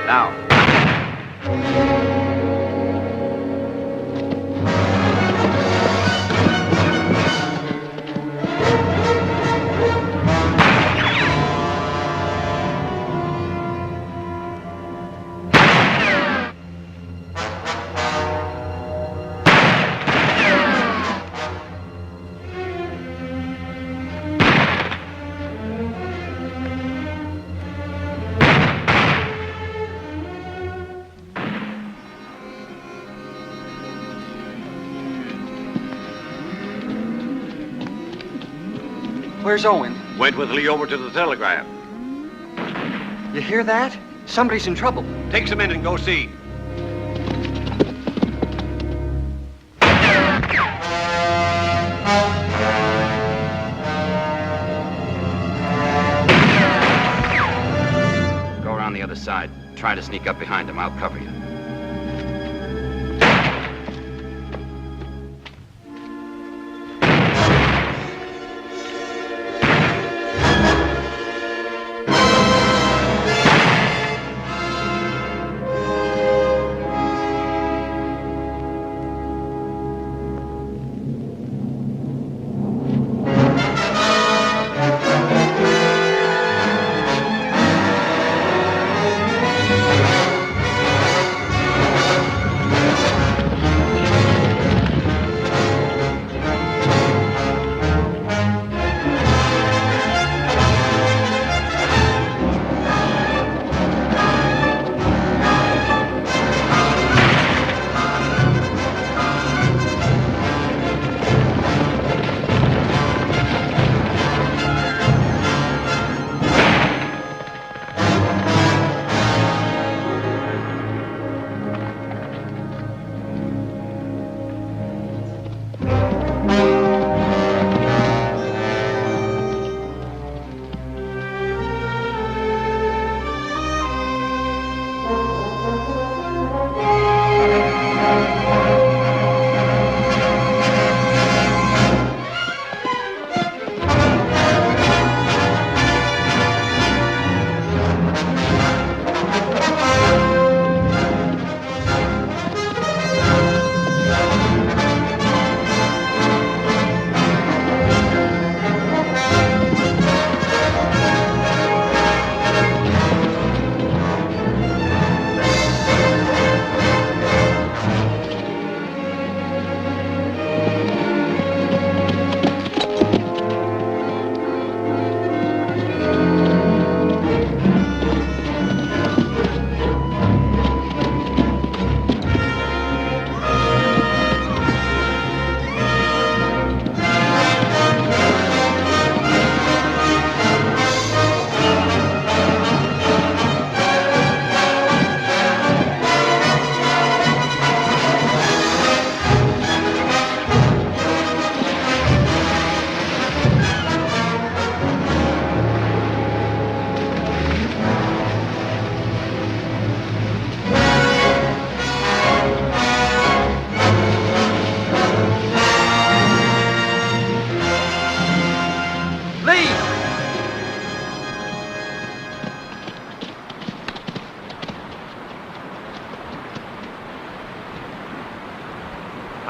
Now. Where's Owen? Went with Lee over to the telegraph. You hear that? Somebody's in trouble. Take some in and go see. Go around the other side. Try to sneak up behind him. I'll cover you.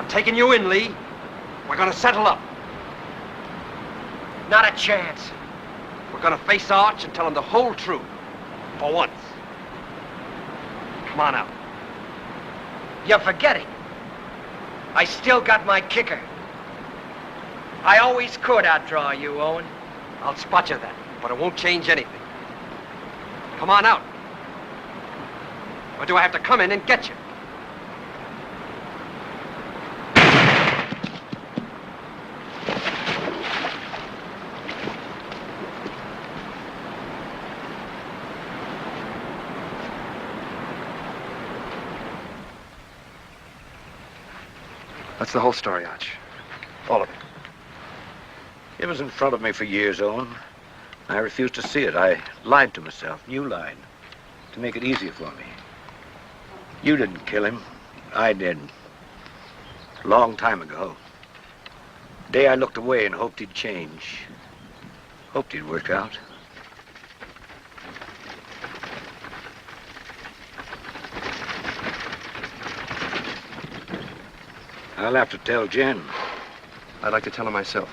Taking you in, Lee. We're gonna settle up. Not a chance. We're gonna face Arch and tell him the whole truth. For once. Come on out. You're forgetting. I still got my kicker. I always could outdraw you, Owen. I'll spot you then, but it won't change anything. Come on out. Or do I have to come in and get you? That's the whole story, Arch. All of it. It was in front of me for years, Owen. I refused to see it. I lied to myself. You lied. To make it easier for me. You didn't kill him. I did. Long time ago. The day I looked away and hoped he'd change. Hoped he'd work out. I'll have to tell Jen. I'd like to tell her myself.